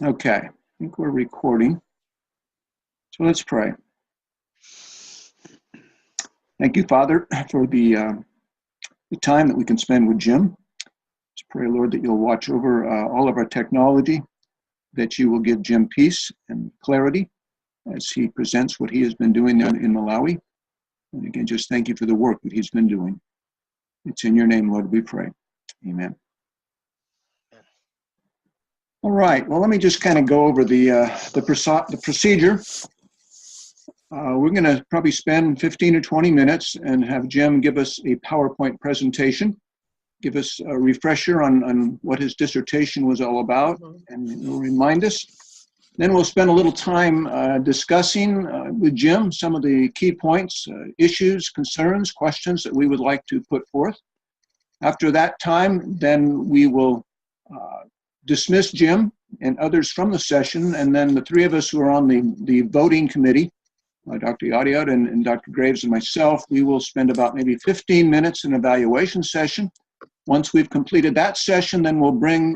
Okay, I think we're recording. So let's pray. Thank you, Father, for the time that we can spend with Jim. Let's pray, Lord, that you'll watch over all of our technology, that you will give Jim peace and clarity as he presents what he has been doing in Malawi. And again, just thank you for the work that he's been doing. It's in your name, Lord, we pray. Amen. All right, well, let me just kind of go over the procedure. We're going to probably spend 15 or 20 minutes and have Jim give us a PowerPoint presentation, give us a refresher on what his dissertation was all about, and he'll remind us. Then we'll spend a little time discussing with Jim some of the key points, issues, concerns, questions that we would like to put forth. After that time, then we will dismiss Jim and others from the session, and then the three of us who are on the voting committee, Dr. Yadiot and Dr. Graves and myself, we will spend about maybe 15 minutes in evaluation session. Once we've completed that session, then we'll bring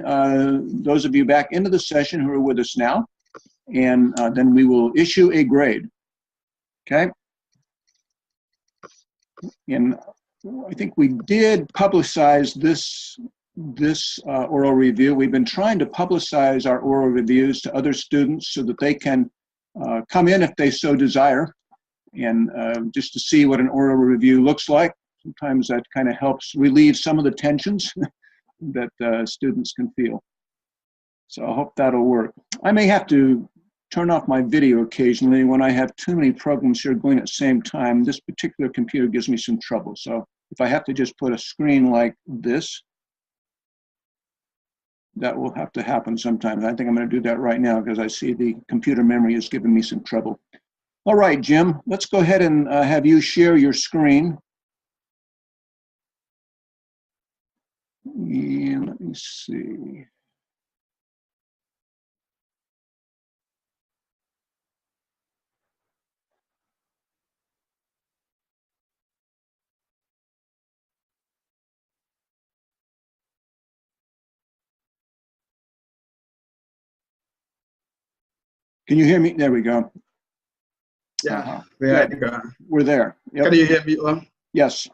those of you back into the session who are with us now, and then we will issue a grade, okay? And I think we did publicize this oral review. We've been trying to publicize our oral reviews to other students so that they can come in if they so desire, and just to see what an oral review looks like. Sometimes that kind of helps relieve some of the tensions that students can feel. So I hope that'll work. I may have to turn off my video occasionally when I have too many programs here going at the same time. This particular computer gives me some trouble. So if I have to just put a screen like this, that will have to happen sometimes. I think I'm going to do that right now because I see the computer memory is giving me some trouble. All right, Jim, let's go ahead and have you share your screen. And let me see. Can you hear me? There we go. Yeah, we're there. Yep. Can you hear me? Yes.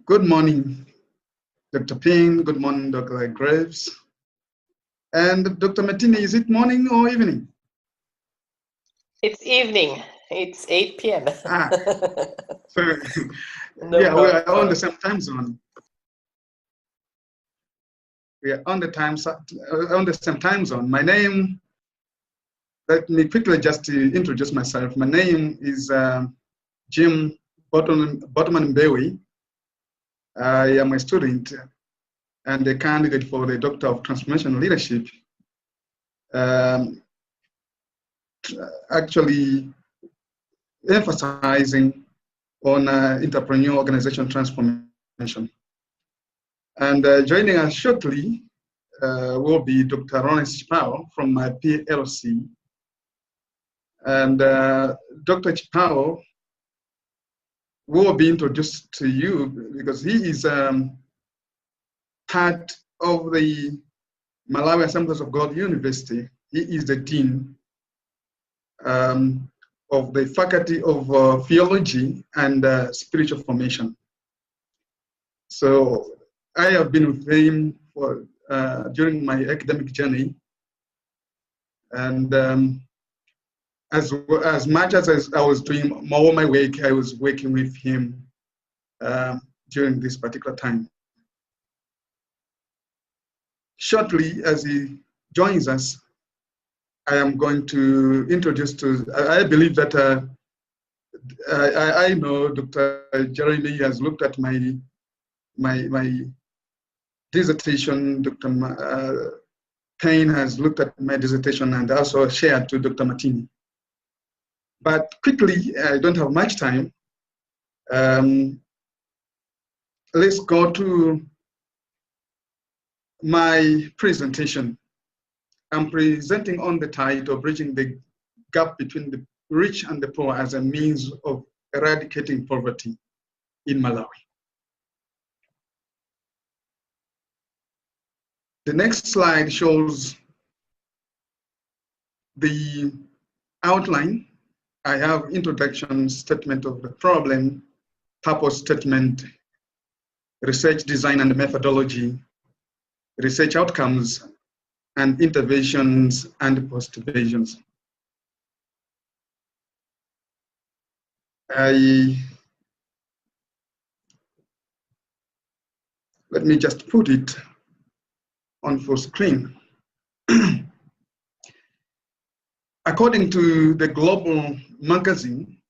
Good morning, Dr. Ping. Good morning, Dr. Graves. And Dr. Martini, is it morning or evening? It's evening. It's 8 p.m. Sorry. No yeah, we problem. are on the same time zone. We are on the same time zone. My name, let me quickly just introduce myself. My name is Jim Bottoman Mbewe. I am a student and a candidate for the Doctor of Transformation Leadership. Actually emphasizing on entrepreneurial organization transformation. And joining us shortly will be Dr. Ronest Chipao from my PLC. And Dr. Chipao will be introduced to you because he is part of the Malawi Assemblies of God University. He is the Dean of the Faculty of Theology and Spiritual Formation. So I have been with him for during my academic journey, and as much as I was doing more of my work, I was working with him during this particular time. Shortly, as he joins us, I am going to introduce I believe that I know Dr. Jeremy has looked at my dissertation. Dr. Payne has looked at my dissertation and also shared to Dr. Martini. But quickly, I don't have much time. Let's go to my presentation. I'm presenting on the title, Bridging the Gap Between the Rich and the Poor as a Means of Eradicating Poverty in Malawi. The next slide shows the outline. I have introduction, statement of the problem, purpose statement, research design and methodology, research outcomes, and interventions and postulations. Let me just put it on full screen. According to the global magazine,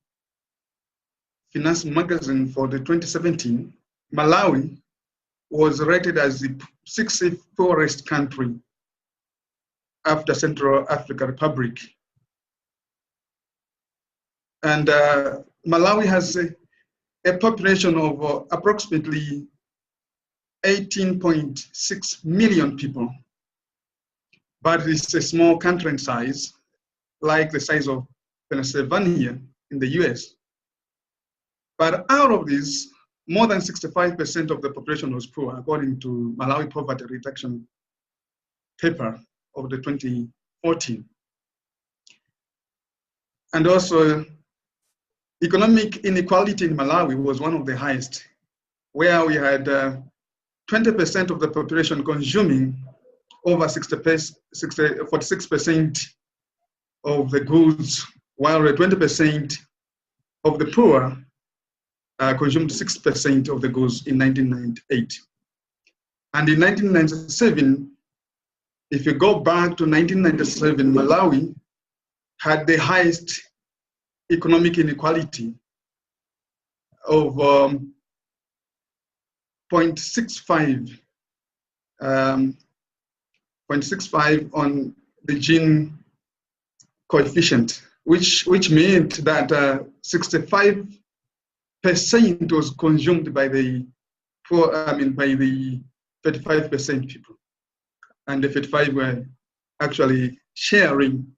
Finance Magazine for the 2017, Malawi was rated as the 60th poorest country after Central African Republic. And Malawi has a population of approximately 18.6 million people, but it's a small country in size, like the size of Pennsylvania in the US. But out of this, more than 65% of the population was poor, according to Malawi Poverty Reduction paper of the 2014. And also, economic inequality in Malawi was one of the highest, where we had 20% of the population consuming over 46% of the goods, while 20% of the poor consumed 6% of the goods in 1998. And in 1997, if you go back to 1997, Malawi had the highest economic inequality of 0.65 on the Gini coefficient, which meant that 65% was consumed by the poor, by the 35% people, and the 35 were actually sharing.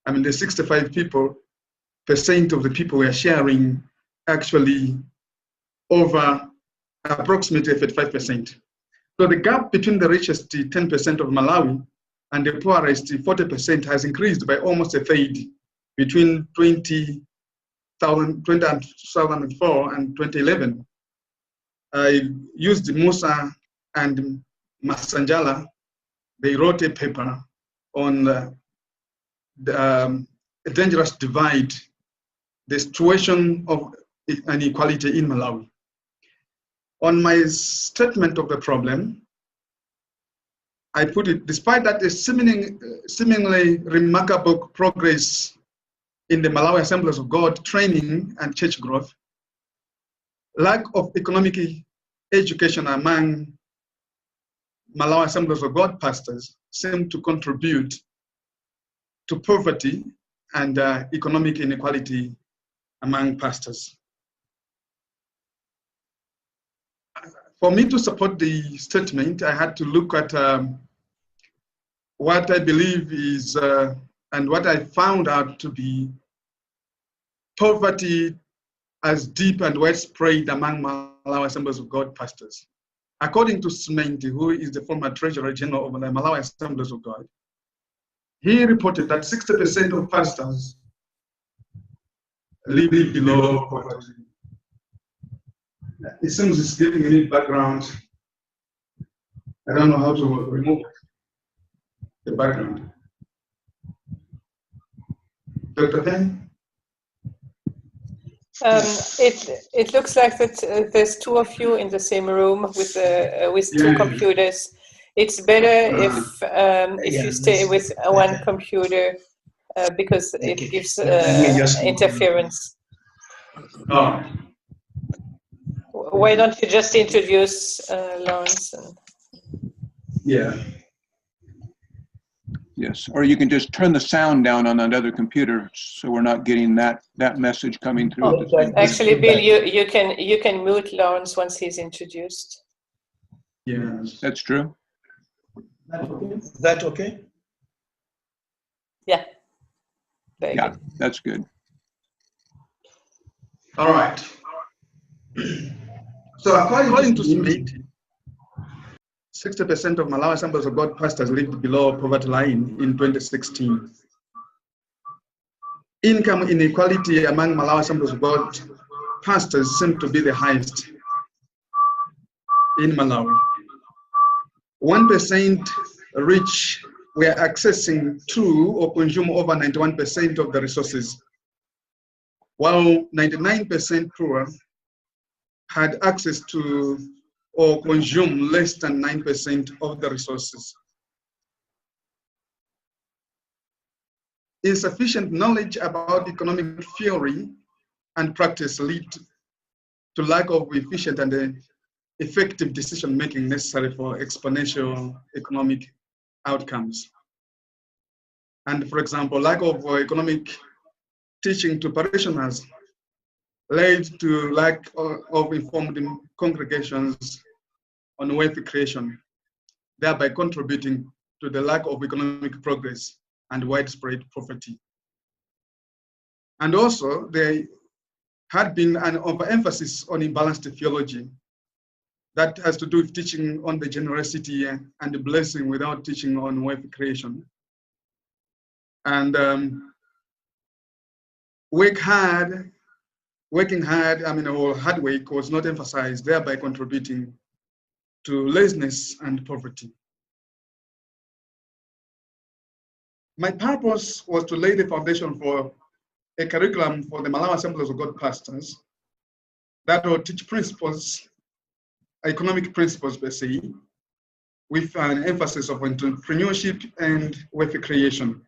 The 65% of the people were sharing actually over approximately 35%. So the gap between the richest 10% of Malawi and the poorest 40% has increased by almost a third between 2004 and 2011. I used Musa and Masanjala. They wrote a paper on a dangerous divide, the situation of inequality in Malawi. On my statement of the problem, I put it, despite that the seemingly remarkable progress in the Malawi Assemblies of God training and church growth, lack of economic education among Malawi Assemblies of God pastors seem to contribute to poverty and economic inequality among pastors. For me to support the statement, I had to look at what I believe is, and what I found out to be poverty as deep and widespread among Malawi Assemblies of God pastors. According to Smenti, who is the former Treasurer General of the Malawi Assemblies of God, he reported that 60% of pastors live below poverty. It seems it's giving me background. I don't know how to remove the background. Dr. Penn? It looks like that there's two of you in the same room with two computers. It's better if you stay with one computer because it gives interference. Oh. Why don't you just introduce Lawrence? Yeah. Yes, or you can just turn the sound down on that other computer so we're not getting that message coming through. Oh, actually, Bill, you can mute Lawrence once he's introduced. Yes. That's true. Is that okay? Yeah. Very good. That's good. All right. So according to Smith, 60% of Malawi Assemblies of God pastors lived below poverty line in 2016. Income inequality among Malawi Assemblies of God pastors seem to be the highest in Malawi. 1% rich were accessing to or consume over 91% of the resources, while 99% poor had access to or consume less than 9% of the resources. Insufficient knowledge about economic theory and practice lead to lack of efficient and effective decision-making necessary for exponential economic outcomes. And for example, lack of economic teaching to parishioners led to lack of informed congregations on wealth creation, thereby contributing to the lack of economic progress and widespread poverty. And also, there had been an overemphasis on imbalanced theology that has to do with teaching on the generosity and the blessing without teaching on wealth creation. And working hard, or hard work was not emphasized, thereby contributing to laziness and poverty. My purpose was to lay the foundation for a curriculum for the Malawi Assemblies of God pastors that will teach principles, economic principles per se, with an emphasis of entrepreneurship and wealth creation.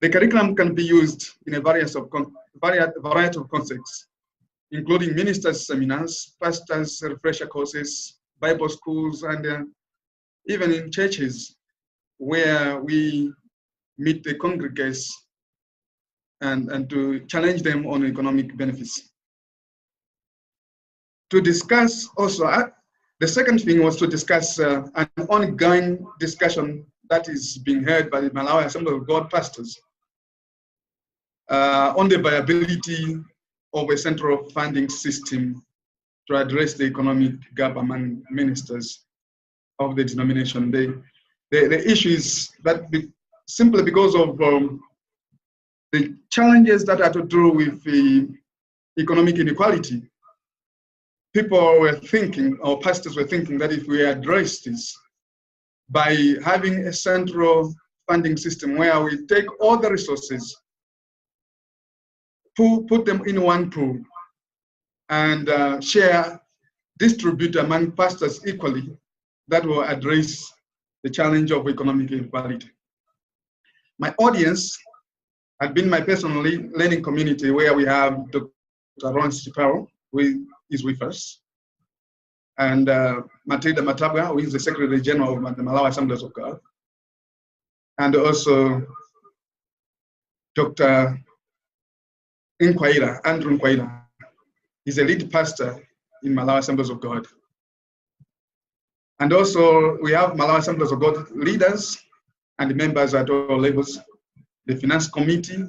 The curriculum can be used in a variety of contexts, including ministers' seminars, pastors' refresher courses, Bible schools, and even in churches where we meet the congregants and to challenge them on economic benefits. To discuss also, the second thing was to discuss an ongoing discussion that is being held by the Malawi Assembly of God pastors on the viability of a central funding system to address the economic gap among ministers of the denomination. The issue is that simply because of the challenges that are to do with the economic inequality, people were thinking, or pastors were thinking, that if we address this by having a central funding system where we take all the resources, put them in one pool, and distribute among pastors equally, that will address the challenge of economic inequality. My audience had been my personal learning community, where we have Dr. Ron Siparo, who is with us, and Matilda Matabwa, who is the Secretary General of the Malawi Assemblies of God, and also Dr. Andrew Nkwaira. He's a lead pastor in Malawi Assemblies of God. And also we have Malawi Assemblies of God leaders and members at all levels, the finance committee,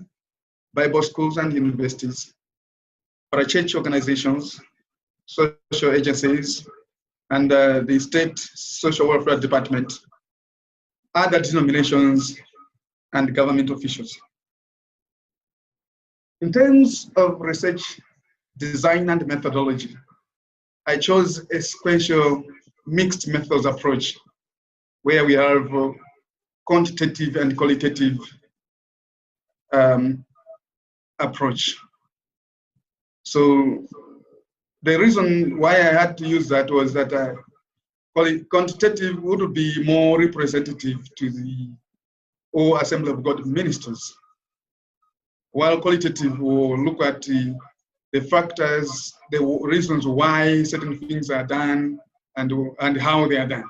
Bible schools and universities, parachurch organizations, social agencies, and the state social welfare department, other denominations, and government officials. In terms of research design and methodology, I chose a sequential mixed methods approach, where we have quantitative and qualitative approach. So the reason why I had to use that was that quantitative would be more representative to the whole Assembly of God ministers, while qualitative will look at the factors, the reasons why certain things are done, and how they are done.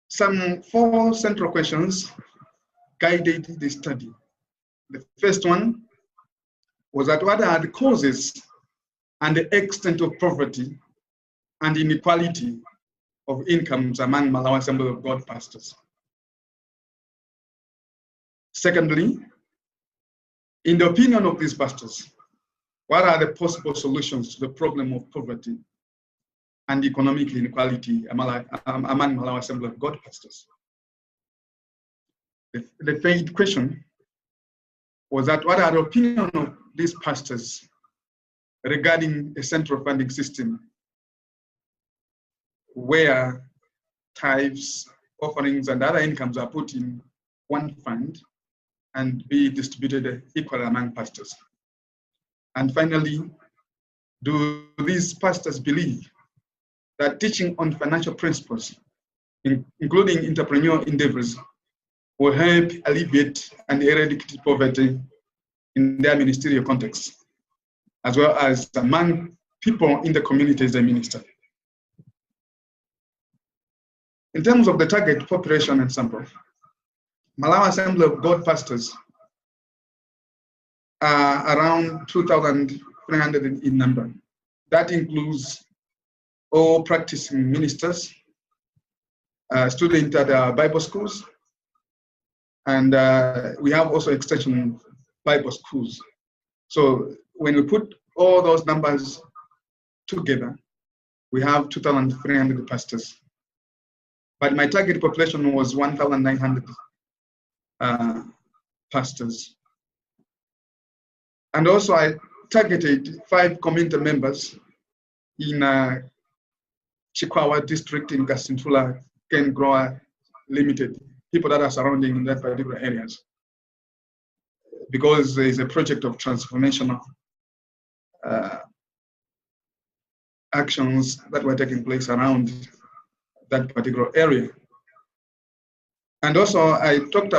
Some 4 central questions guided the study. The first one was that what are the causes and the extent of poverty and inequality of incomes among Malawi Assembly of God pastors? Secondly, in the opinion of these pastors, what are the possible solutions to the problem of poverty and economic inequality among Malawi Assembly of God pastors? The third question was that what are the opinion of these pastors regarding a central funding system where tithes, offerings, and other incomes are put in one fund and be distributed equally among pastors? And finally, do these pastors believe that teaching on financial principles, including entrepreneurial endeavors, will help alleviate and eradicate poverty in their ministerial context, as well as among people in the communities they minister? In terms of the target population and sample, Malawi Assembly of God pastors are around 2,300 in number. That includes all practicing ministers, students at Bible schools, and we have also extension Bible schools. So when we put all those numbers together, we have 2,300 pastors. But my target population was 1,900 pastors. And also I targeted 5 community members in Chikwawa district in Gasintula, Ken Grower Limited, people that are surrounding in that particular areas, because there is a project of transformational actions that were taking place around that particular area. And also I talked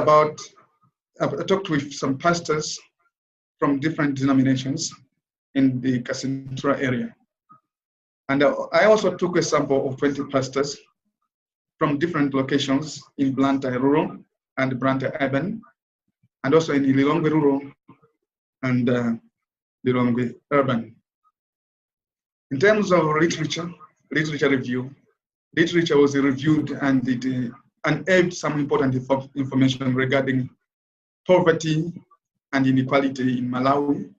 with some pastors from different denominations in the Kasintura area. And I also took a sample of 20 pastors from different locations in Blantyre Rural and Blantyre Urban, and also in Lilongwe Rural and Lilongwe Urban. In terms of literature review, literature was reviewed and it unearthed some important information regarding poverty and inequality in Malawi,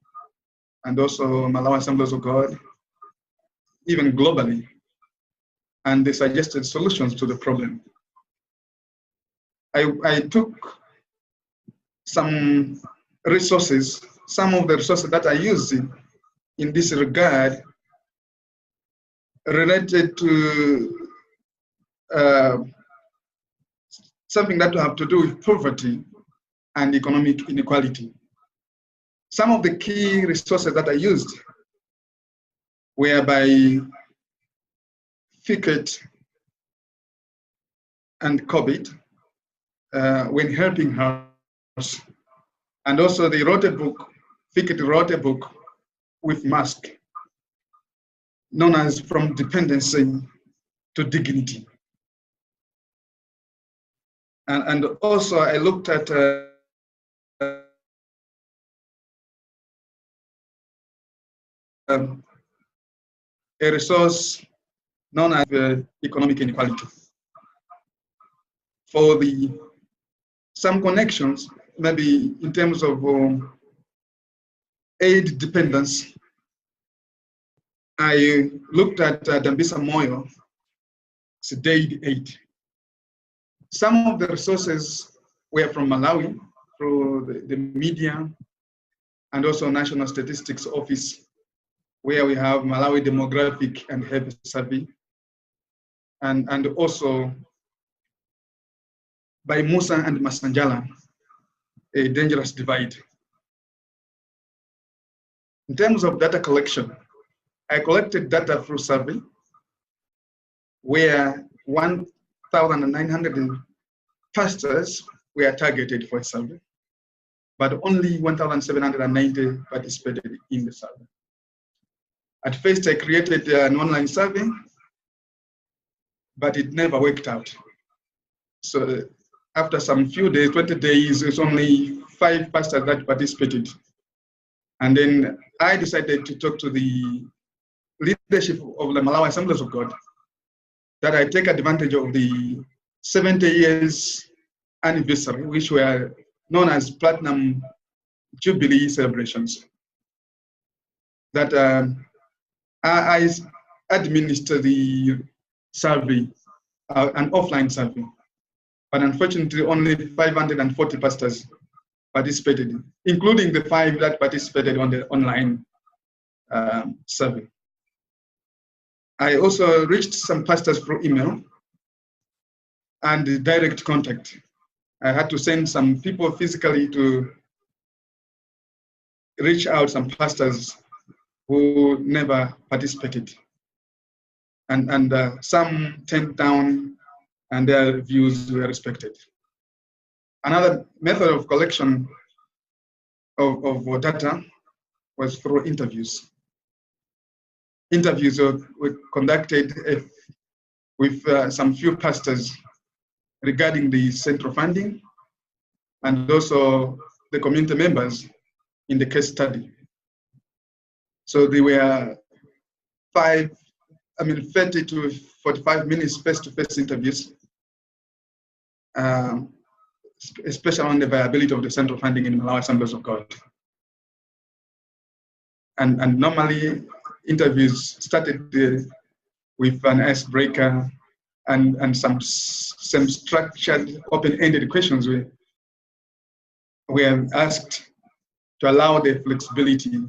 and also Malawi Assemblies of God, even globally, and they suggested solutions to the problem. I took some resources, some of the resources that I used in this regard related to something that have to do with poverty and economic inequality. Some of the key resources that I used were by Fickett and Cobbett when helping her, and also they wrote a book, Fickett wrote a book with Musk, known as From Dependency to Dignity. And also I looked at a resource known as economic inequality. For some connections, maybe in terms of aid dependence, I looked at Dambisa Moyo, Sedaid aid. Some of the resources were from Malawi, through the media, and also National Statistics Office, where we have Malawi Demographic and Health Survey, and also by Musa and Masanjala, A Dangerous Divide. In terms of data collection, I collected data through survey, where 1,900 pastors were targeted for a survey, but only 1,790 participated in the survey. At first, I created an online survey, but it never worked out. So after some few days, 20 days, it's only 5 pastors that participated. And then I decided to talk to the leadership of the Malawi Assemblies of God, that I take advantage of the 70 years anniversary, which were known as Platinum Jubilee celebrations. that I administer the survey, an offline survey, but unfortunately only 540 pastors participated, including the 5 that participated on the online survey. I also reached some pastors through email and direct contact. I had to send some people physically to reach out some pastors who never participated. And some turned down and their views were respected. Another method of collection of data was through interviews. Interviews were conducted with some few pastors regarding the central funding and also the community members in the case study. So there were 30 to 45 minutes face-to-face interviews, especially on the viability of the central funding in Malawi Assemblies of God. And normally interviews started with an icebreaker and some structured open-ended questions we are asked to allow the flexibility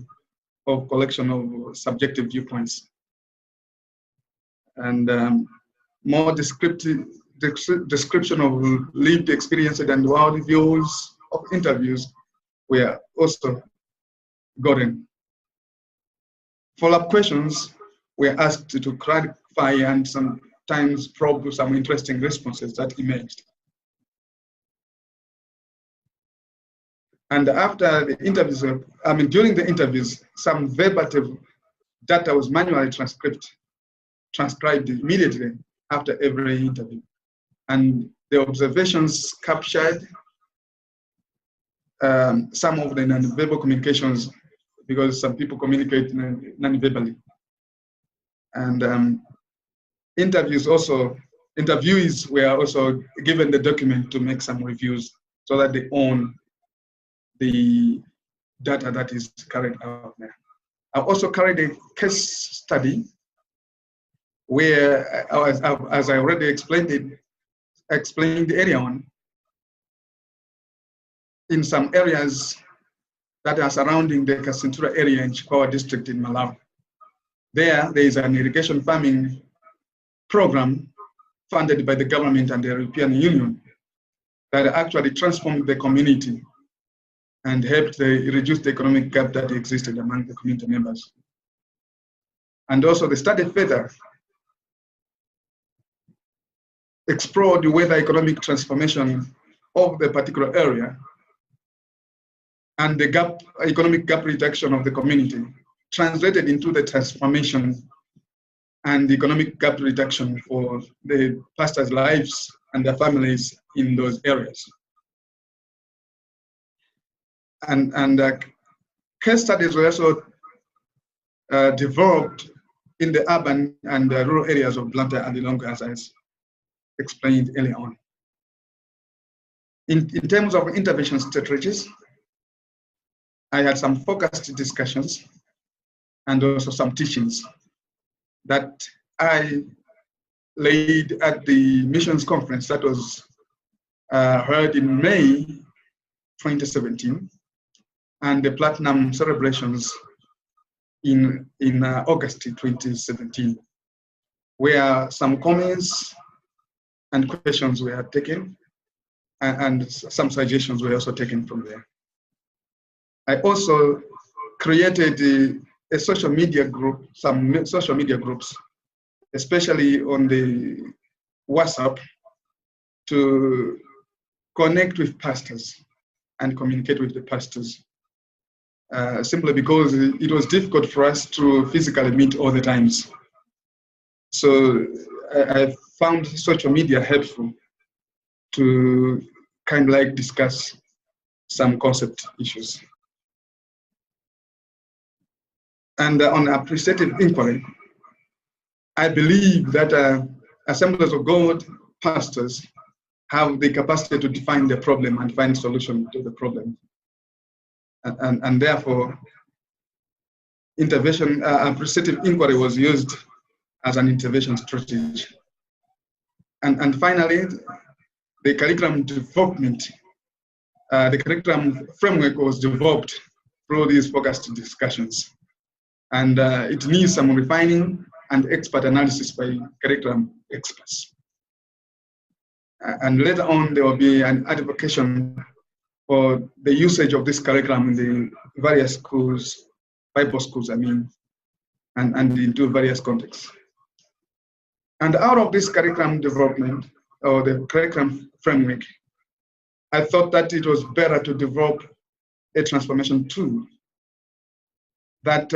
of collection of subjective viewpoints. And more description of lived experiences and world views of interviews were also gotten. Follow-up questions were asked to clarify and sometimes probe some interesting responses that emerged. And after the interviews, during the interviews, some verbatim data was manually transcribed immediately after every interview. And the observations captured some of the non-verbal communications, because some people communicate non-verbally. And interviewees were also given the document to make some reviews so that they own the data that is carried out there. I also carried a case study where, as I already explained earlier on, in some areas that are surrounding the Kasintura area in Chikwawa district in Malawi. There is an irrigation farming program funded by the government and the European Union that actually transformed the community and helped reduce the economic gap that existed among the community members. And also the study further explored whether economic transformation of the particular area and the economic gap reduction of the community translated into the transformation and the economic gap reduction for the pastors' lives and their families in those areas. And case studies were also developed in the urban and the rural areas of Blantyre and Lilongwe, as I explained earlier on. In terms of intervention strategies, I had some focused discussions and also some teachings that I laid at the missions conference that was held in May 2017, and the platinum celebrations in August 2017, where some comments and questions were taken, and some suggestions were also taken from there. I also created a social media group, some social media groups, especially on the WhatsApp, to connect with pastors and communicate with the pastors, simply because it was difficult for us to physically meet all the times. So I found social media helpful to kind of like discuss some concept issues. And on appreciative inquiry, I believe that Assemblies of God pastors have the capacity to define the problem and find solution to the problem. And therefore, intervention, appreciative inquiry was used as an intervention strategy. And finally, the curriculum development, the curriculum framework was developed through these focused discussions. And it needs some refining and expert analysis by curriculum experts. And later on, there will be an advocation for the usage of this curriculum in the various schools, Bible schools, I mean, and into various contexts. And out of this curriculum development, or the curriculum framework, I thought that it was better to develop a transformation tool that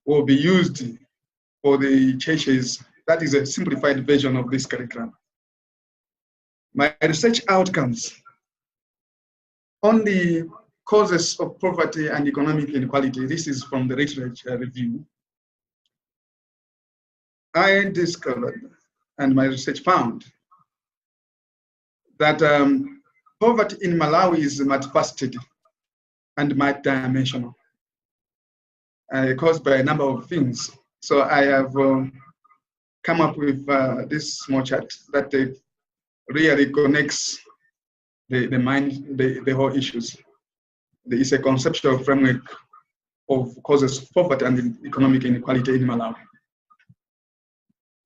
will be used for the churches. That is a simplified version of this curriculum. My research outcomes on the causes of poverty and economic inequality, this is from the research review, I discovered, and my research found, that poverty in Malawi is multifaceted and multidimensional, caused by a number of things. So I have come up with this small chart that really connects the whole issues. It's a conceptual framework of causes of poverty and economic inequality in Malawi.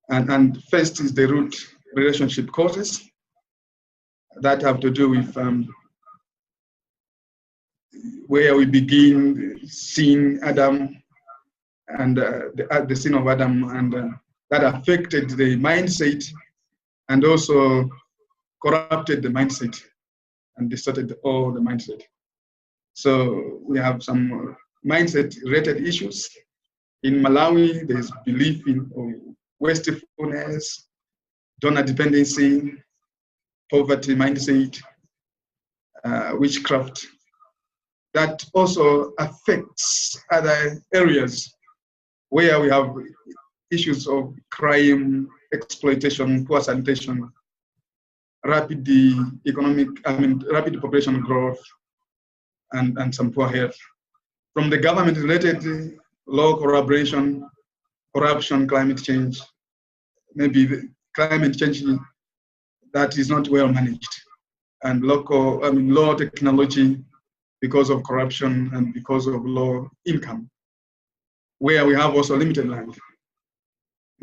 And first is the root relationship causes that have to do with where we begin seeing Adam and the sin of Adam, and that affected the mindset and also corrupted the mindset and distorted all the mindset. So we have some mindset-related issues. In Malawi, there's belief in wastefulness, donor dependency, poverty mindset, witchcraft. That also affects other areas where we have issues of crime, exploitation, poor sanitation, rapid population growth, and some poor health. From the government-related low collaboration, corruption, climate change, maybe the climate change that is not well managed, and low technology because of corruption and because of low income, where we have also limited land.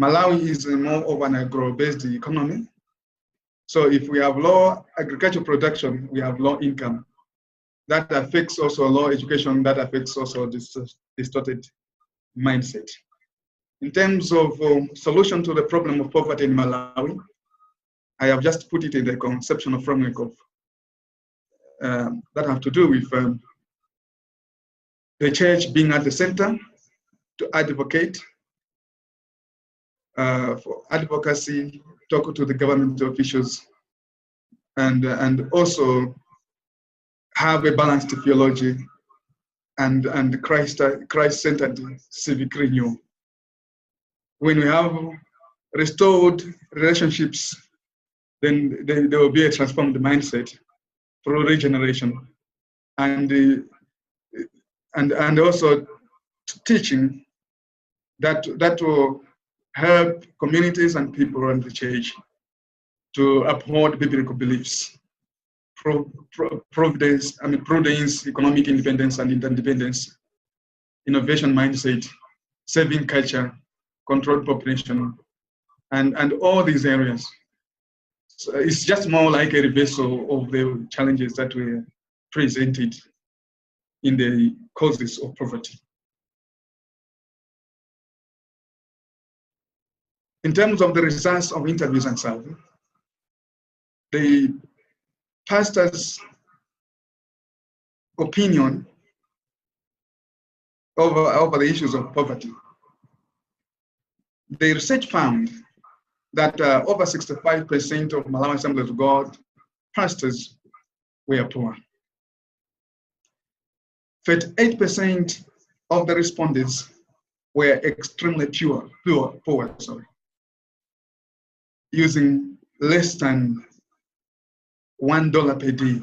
Malawi is more of an agro-based economy. So if we have low agricultural production, we have low income. That affects also low education, that affects also distorted mindset. In terms of solution to the problem of poverty in Malawi, I have just put it in the conceptual framework of that have to do with the church being at the center to advocate for advocacy, talk to the government officials, and also have a balanced theology and Christ-centered civic renewal. When we have restored relationships, then there will be a transformed mindset through regeneration, and also teaching that will help communities and people and the church to uphold biblical beliefs, prudence, economic independence and interdependence, innovation mindset, saving culture, controlled population, and all these areas. So it's just more like a reversal of the challenges that were presented in the causes of poverty. In terms of the results of interviews and survey, the pastor's opinion over the issues of poverty. The research found that over 65% of Malawi Assemblies of God pastors were poor. 38% of the respondents were extremely poor, using less than $1 per day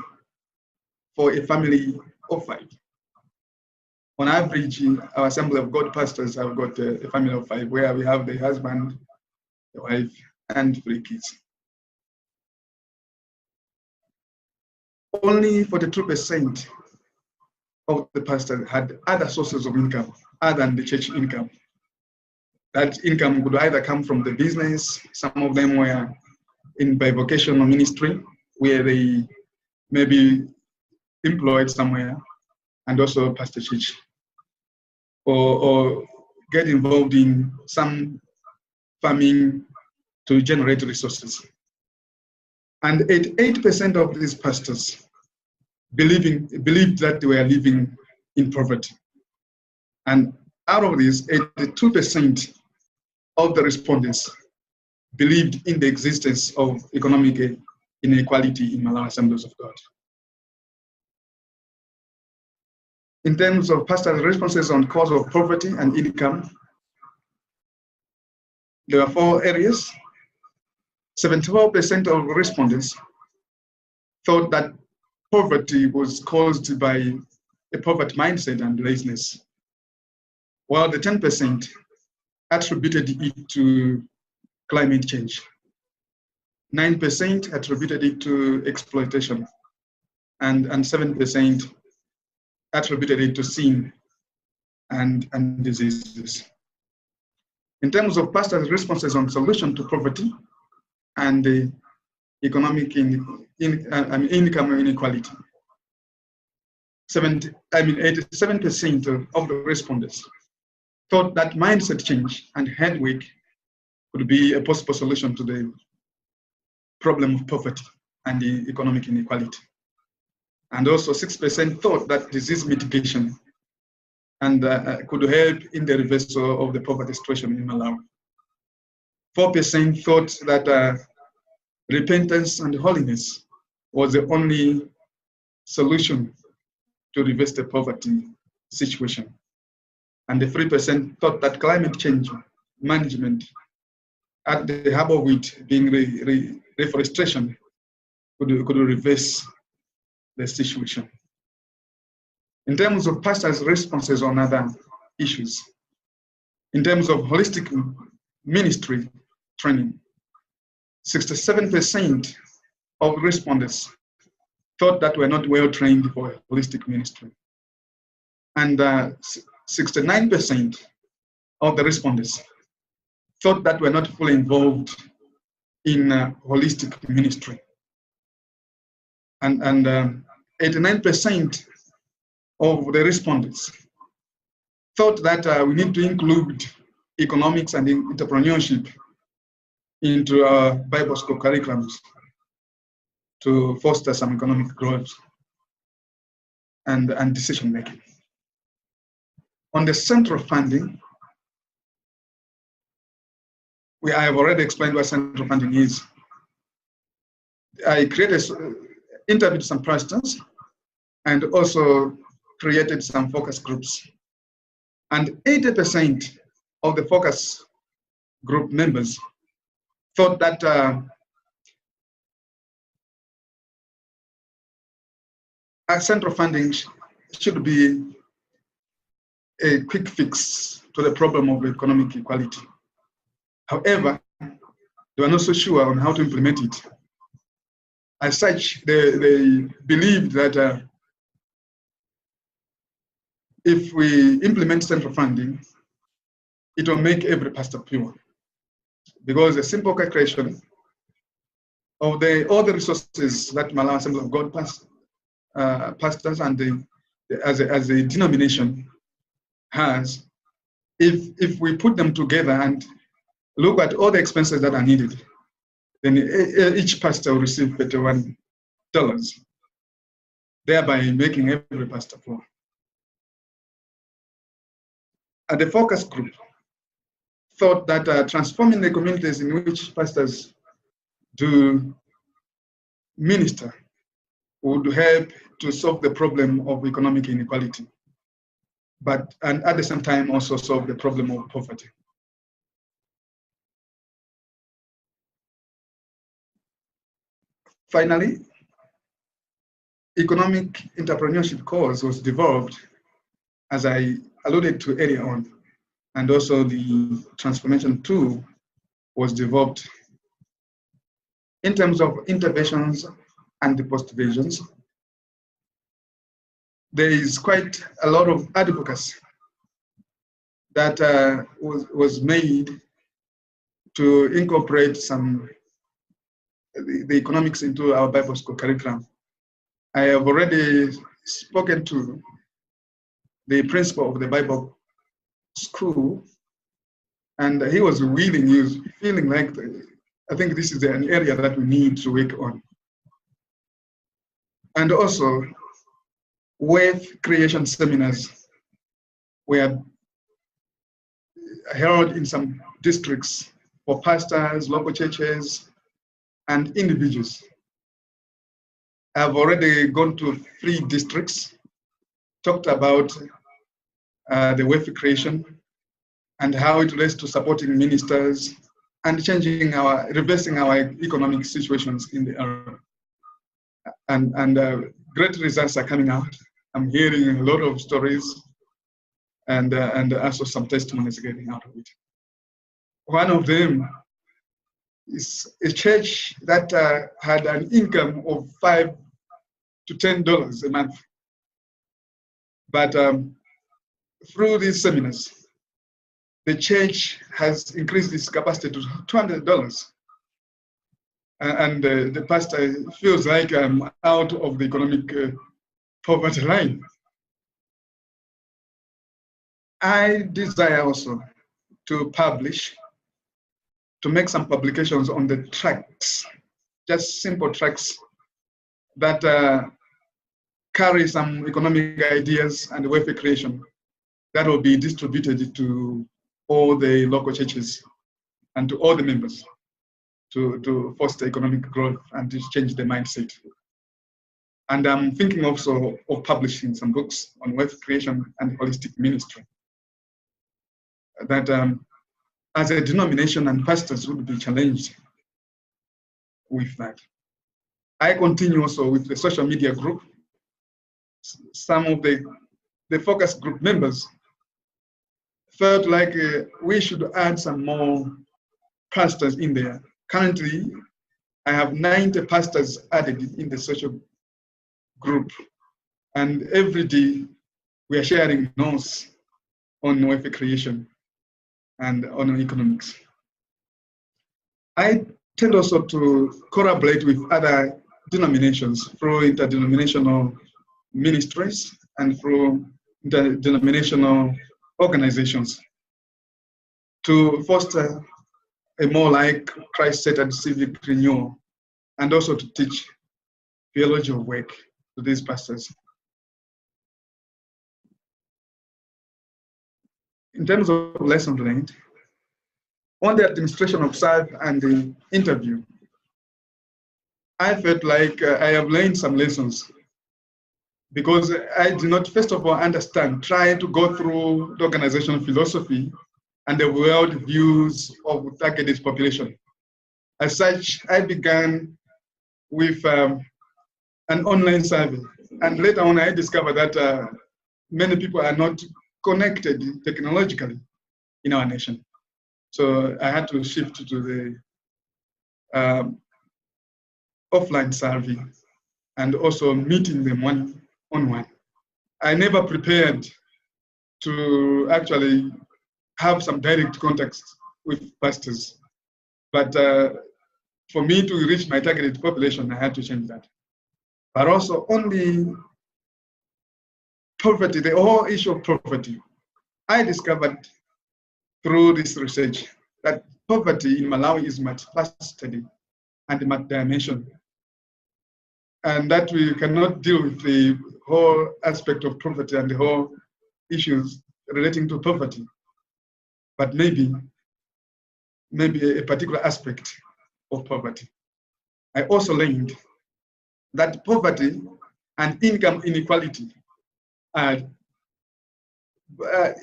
for a family of 5. On average, in our Assembly of God pastors have got a family of 5, where we have the husband, the wife, and 3 kids. Only 42% of the pastors had other sources of income other than the church income. That income could either come from the business. Some of them were in bivocational ministry, where they may be employed somewhere, and also pastor church, or get involved in some farming to generate resources. And 88% of these pastors believed that they were living in poverty. And out of this, 82% of the respondents believed in the existence of economic inequality in Malawi Assemblies of God. In terms of pastors' responses on cause of poverty and income, there are 4 areas. 74% of respondents thought that poverty was caused by a poverty mindset and laziness, while the 10% attributed it to climate change. 9% attributed it to exploitation, and 7% attributed it to sin and diseases. In terms of pastors' responses on solution to poverty and the economic income inequality, 87% of the respondents thought that mindset change and hard work could be a possible solution to the problem of poverty and the economic inequality. And also 6% thought that disease mitigation and could help in the reversal of the poverty situation in Malawi. 4% thought that repentance and holiness was the only solution to reverse the poverty situation. And the 3% thought that climate change management, at the hub of it being reforestation, could reverse the situation. In terms of pastors' responses on other issues, in terms of holistic ministry training, 67% of respondents thought that we're not well trained for holistic ministry. And 69% of the respondents thought that we're not fully involved in holistic ministry. And 89% of the respondents thought that we need to include economics and entrepreneurship into our Bible school curriculums to foster some economic growth and decision making. On the central funding, I have already explained what central funding is. I interviewed some pastors and also created some focus groups. And 80% of the focus group members thought that our central funding should be a quick fix to the problem of economic equality. However, they were not so sure on how to implement it. As such, they believed that if we implement central funding, it will make every pastor pure. Because a simple calculation of all the resources that Malawi Assembly of God pastors and as a denomination has, if we put them together and look at all the expenses that are needed, then each pastor will receive $31, thereby making every pastor poor. And the focus group thought that transforming the communities in which pastors do minister would help to solve the problem of economic inequality, and at the same time also solve the problem of poverty. Finally, economic entrepreneurship course was developed as I alluded to earlier on. And also the transformation tool was developed in terms of interventions and the post-visions. There is quite a lot of advocacy that was made to incorporate the economics into our Bible school curriculum. I have already spoken to the principal of the Bible school, and he was willing, he was feeling like, I think this is an area that we need to work on. And also, wealth creation seminars were held in some districts for pastors, local churches, and individuals. I've already gone to 3 districts, talked about the wealth creation and how it relates to supporting ministers and reversing our economic situations in the area. And great results are coming out. I'm hearing a lot of stories and also some testimonies getting out of it. One of them is a church that had an income of $5 to $10 a month. But through these seminars, the church has increased its capacity to $200. And the pastor feels like I'm out of the economic poverty line. I desire also to make some publications on the tracts, just simple tracts that carry some economic ideas and wealth creation that will be distributed to all the local churches and to all the members to foster economic growth and to change the mindset. And I'm thinking also of publishing some books on wealth creation and holistic ministry that as a denomination and pastors would be challenged with that. I continue also with the social media group. Some of the focus group members felt like we should add some more pastors in there. Currently, I have 90 pastors added in the social group, and every day we are sharing notes on wealth creation and on economics. I tend also to collaborate with other denominations through interdenominational ministries and through interdenominational organizations to foster a more like Christ-centered civic renewal, and also to teach theological work to these pastors. In terms of lessons learned, on the administration of SAD and the interview, I felt like I have learned some lessons because I did not, first of all, try to go through the organizational philosophy and the world views of targeted population. As such, I began with an online survey. And later on, I discovered that many people are not connected technologically in our nation. So I had to shift to the offline survey and also meeting them one-on-one. I never prepared to actually have some direct contacts with pastors. But for me to reach my targeted population, I had to change that. But also on the poverty, the whole issue of poverty, I discovered through this research that poverty in Malawi is multifaceted and multidimensional, and that we cannot deal with the whole aspect of poverty and the whole issues relating to poverty, but maybe a particular aspect of poverty. I also learned that poverty and income inequality are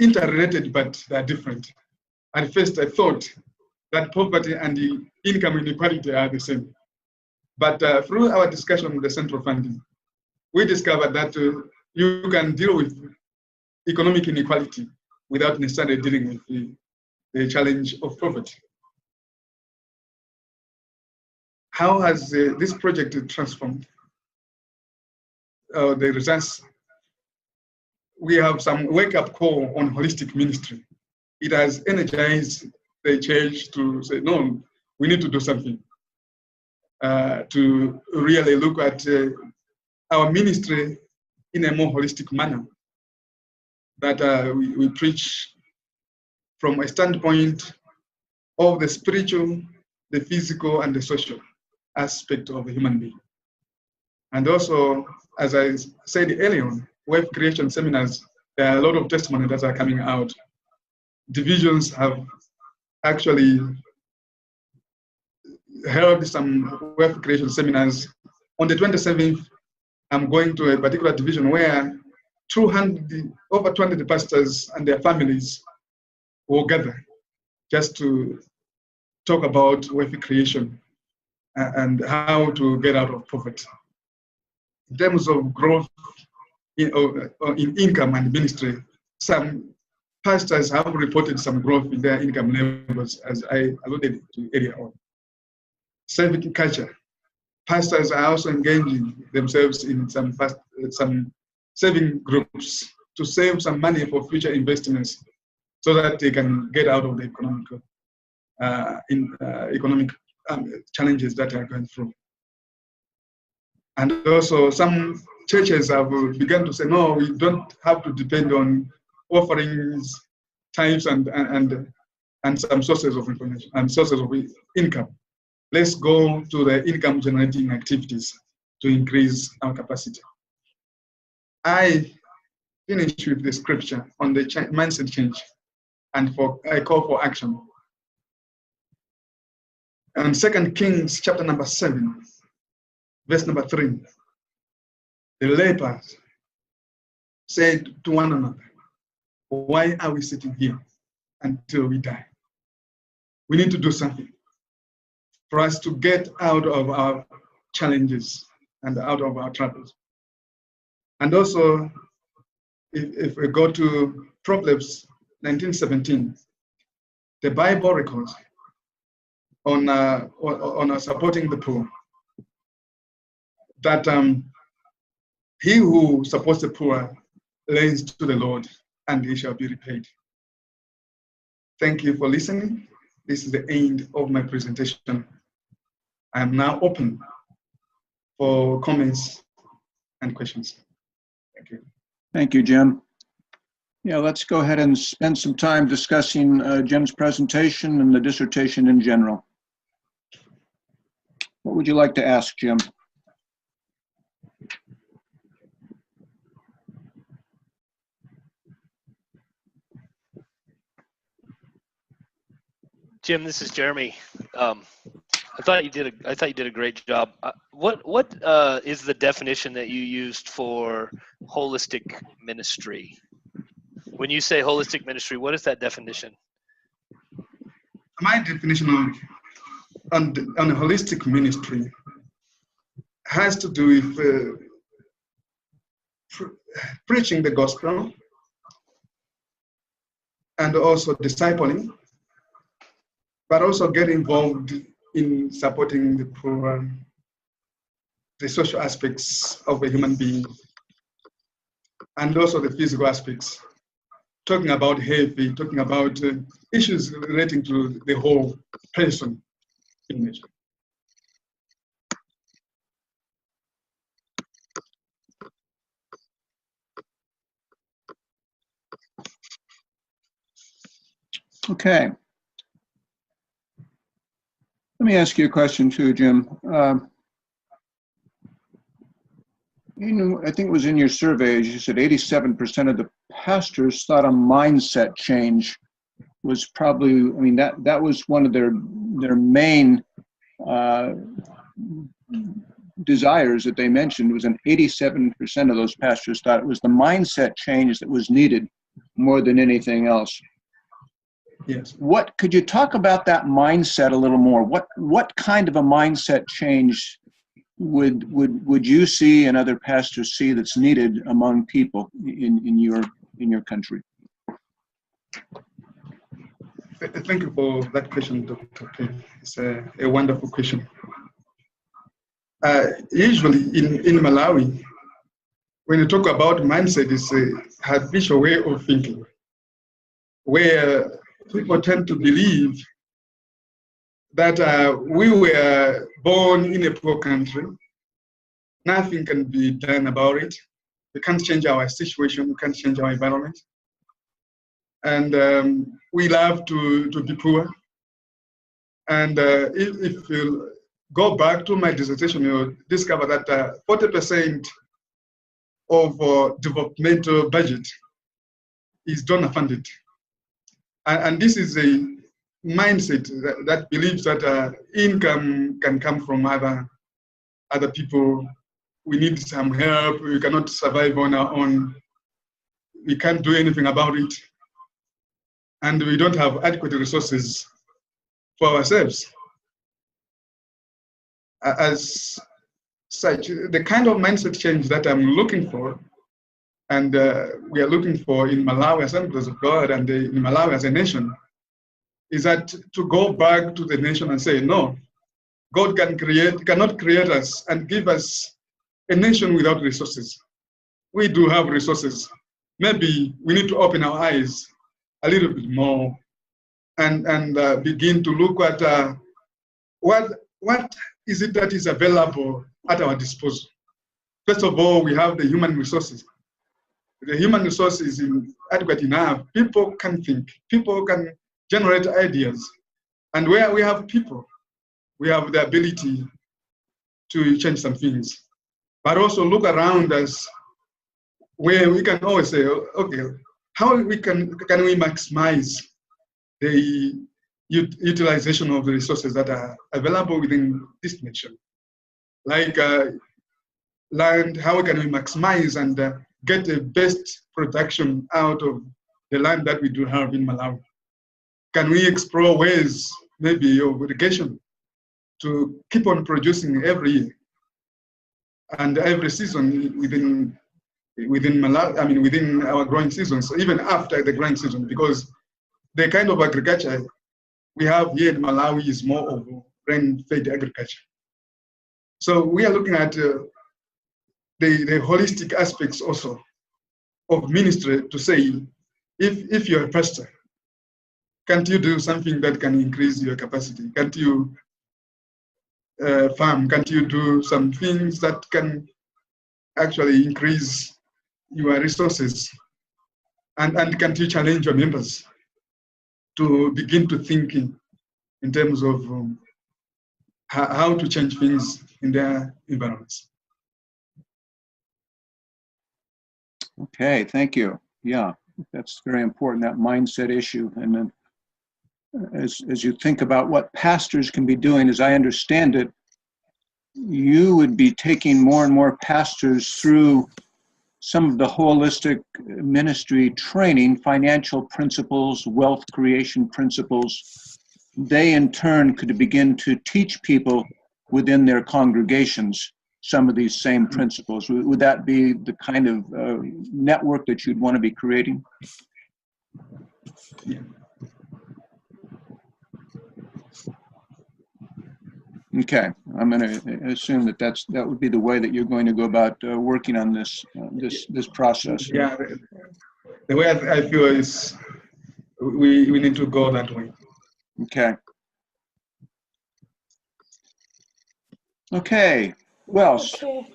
interrelated, but they are different. At first, I thought that poverty and the income inequality are the same. But through our discussion with the central funding, we discovered that you can deal with economic inequality without necessarily dealing with the challenge of poverty. How has this project transformed the results? We have some wake-up call on holistic ministry. It has energized the church to say, no, we need to do something, to really look at our ministry in a more holistic manner, that we preach from a standpoint of the spiritual, the physical, and the social aspect of a human being. And also, as I said earlier on, wealth creation seminars, there are a lot of testimonies that are coming out. Divisions have actually held some wealth creation seminars. On the 27th, I'm going to a particular division where over 200 pastors and their families will gather just to talk about wealth creation and how to get out of poverty. In terms of growth in income and ministry, some pastors have reported some growth in their income levels, as I alluded to earlier on. Civic culture. Pastors are also engaging themselves in some saving groups to save some money for future investments so that they can get out of the economic challenges that they are going through. And also some churches have begun to say, no, we don't have to depend on offerings, tithes, and some sources of information and sources of income. Let's go to the income generating activities to increase our capacity. I finish with the scripture on the mindset change and I call for action. And 2 Kings chapter number 7, verse number 3, the lepers said to one another, why are we sitting here until we die? We need to do something for us to get out of our challenges and out of our troubles. And also, if we go to Proverbs 19:17, the Bible records on supporting the poor, that he who supports the poor lends to the Lord, and he shall be repaid. Thank you for listening. This is the end of my presentation. I am now open for comments and questions. Thank you. Thank you, Jim. Yeah, let's go ahead and spend some time discussing Jim's presentation and the dissertation in general. What would you like to ask, Jim? Jim, this is Jeremy. I thought you did a great job. What is the definition that you used for holistic ministry? When you say holistic ministry, what is that definition? My definition on holistic ministry has to do with preaching the gospel and also discipling, but also get involved in supporting the poor, the social aspects of a human being, and also the physical aspects. Talking about health, talking about issues relating to the whole person in nature. Okay. Let me ask you a question too, Jim. I think it was in your survey, as you said, 87% of the pastors thought a mindset change was probably, I mean, that was one of their main desires that they mentioned. Was an 87% of those pastors thought it was the mindset change that was needed more than anything else. Yes. What could you talk about that mindset a little more? What kind of a mindset change would you see and other pastors see that's needed among people in in your country? Thank you for that question, Dr. King. It's a wonderful question. Usually in Malawi, when you talk about mindset, it's a habitual way of thinking, where people tend to believe that we were born in a poor country, nothing can be done about it. We can't change our situation, we can't change our environment. And we love to be poor. And if you go back to my dissertation, you'll discover that 40% of developmental budget is donor funded. And this is a mindset that believes that income can come from other people. We need some help. We cannot survive on our own. We can't do anything about it. And we don't have adequate resources for ourselves. As such, the kind of mindset change that I'm looking for, and we are looking for in Malawi Assemblies of God and in Malawi as a nation, is that to go back to the nation and say, no, God cannot create us and give us a nation without resources. We do have resources. Maybe we need to open our eyes a little bit more and begin to look at what is it that is available at our disposal. First of all, we have the human resources. The human resources is adequate enough. People can think. People can generate ideas. And where we have people, we have the ability to change some things. But also look around us where we can always say, okay, how can we maximize the utilization of the resources that are available within this nation? Like land, how can we maximize and get the best production out of the land that we do have in Malawi? Can we explore ways, maybe, of irrigation to keep on producing every year and every season within Malawi, I mean, within our growing seasons, even after the growing season, because the kind of agriculture we have here in Malawi is more of rain-fed agriculture. So we are looking at the holistic aspects also of ministry to say, if you're a pastor, can't you do something that can increase your capacity? Can't you farm? Can't you do some things that can actually increase your resources? And can't you challenge your members to begin to think in terms of how to change things in their environments? Okay, thank you. Yeah, that's very important, that mindset issue. And then as you think about what pastors can be doing, as I understand it, you would be taking more and more pastors through some of the holistic ministry training, financial principles, wealth creation principles. They in turn could begin to teach people within their congregations some of these same principles. Would that be the kind of network that you'd want to be creating? Yeah. Okay, I'm going to assume that that would be the way that you're going to go about working on this this process. Yeah, the way I feel is we need to go that way. Okay. Okay. Well. Okay.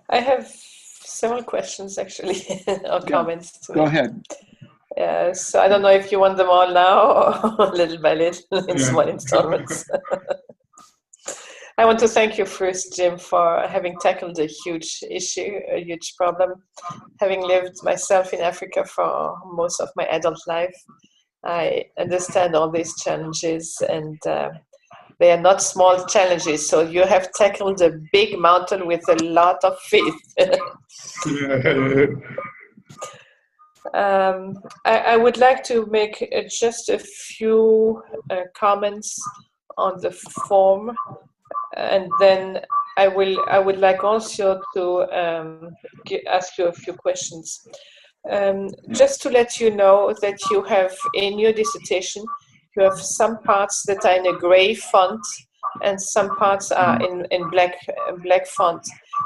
I have several questions actually, or comments. Go ahead. So I don't know if you want them all now or little by little in small installments. I want to thank you first, Jim, for having tackled a huge issue, a huge problem. Having lived myself in Africa for most of my adult life, I understand all these challenges, and they are not small challenges. So you have tackled a big mountain with a lot of faith. I would like to make just a few comments on the form, and then I would like also to ask you a few questions. Just to let you know that you have in your dissertation, you have some parts that are in a gray font and some parts are in black font.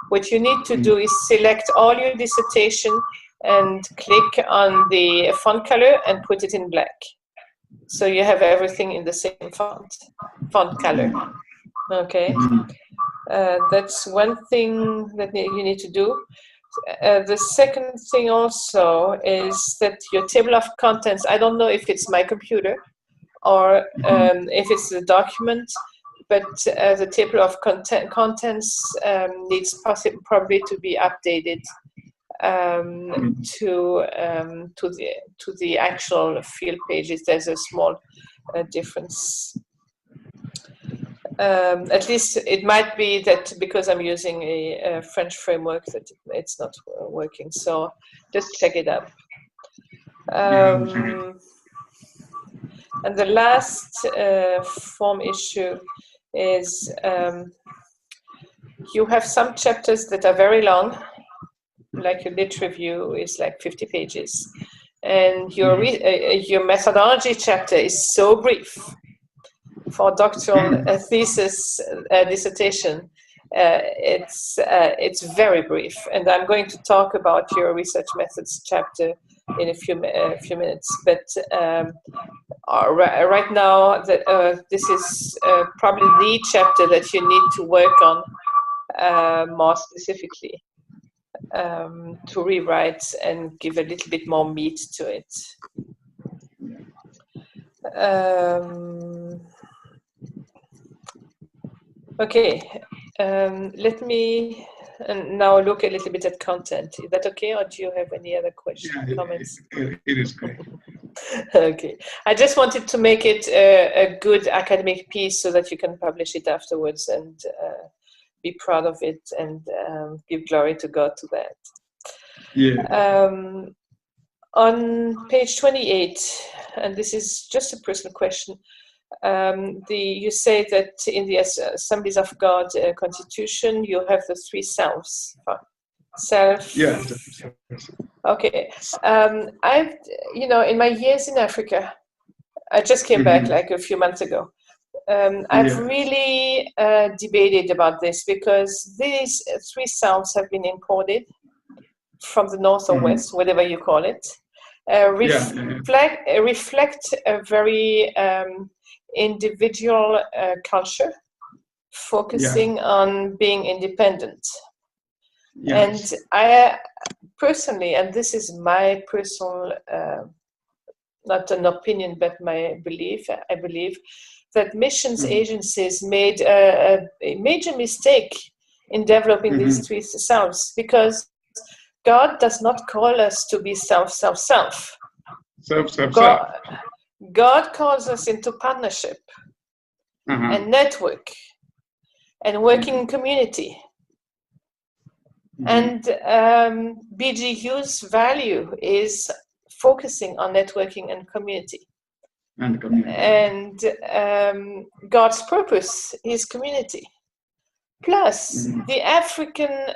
What you need to do is select all your dissertation and click on the font color and put it in black. So you have everything in the same font color. Okay, that's one thing that you need to do. The second thing also is that your table of contents, I don't know if it's my computer or if it's the document, but the table of contents needs probably to be updated to the actual field pages. There's a small difference. At least it might be that because I'm using a French framework that it's not working. So just check it up. And the last form issue is you have some chapters that are very long, like your lit review is like 50 pages, and your methodology chapter is so brief. For doctoral thesis dissertation, it's very brief, and I'm going to talk about your research methods chapter in a few minutes. But right now, this is probably the chapter that you need to work on more specifically to rewrite and give a little bit more meat to it. Okay, let me now look a little bit at content. Is that okay, or do you have any other questions, comments? It is great. Okay, I just wanted to make it a good academic piece so that you can publish it afterwards and be proud of it and give glory to God to that. Yeah. On page 28, and this is just a personal question, you say that in the Assemblies of God Constitution, you have the three selves. Self. Yeah. Okay. I've, in my years in Africa, I just came back like a few months ago. I've really debated about this because these three selves have been imported from the north or west, whatever you call it. Reflect a very individual culture, focusing on being independent. Yes. And I personally, and this is my personal, not an opinion, but my belief, I believe that missions agencies made a major mistake in developing these three selves, because God does not call us to be self. God calls us into partnership and network and working in community. And BGU's value is focusing on networking and community. And God's purpose is community. Plus, the African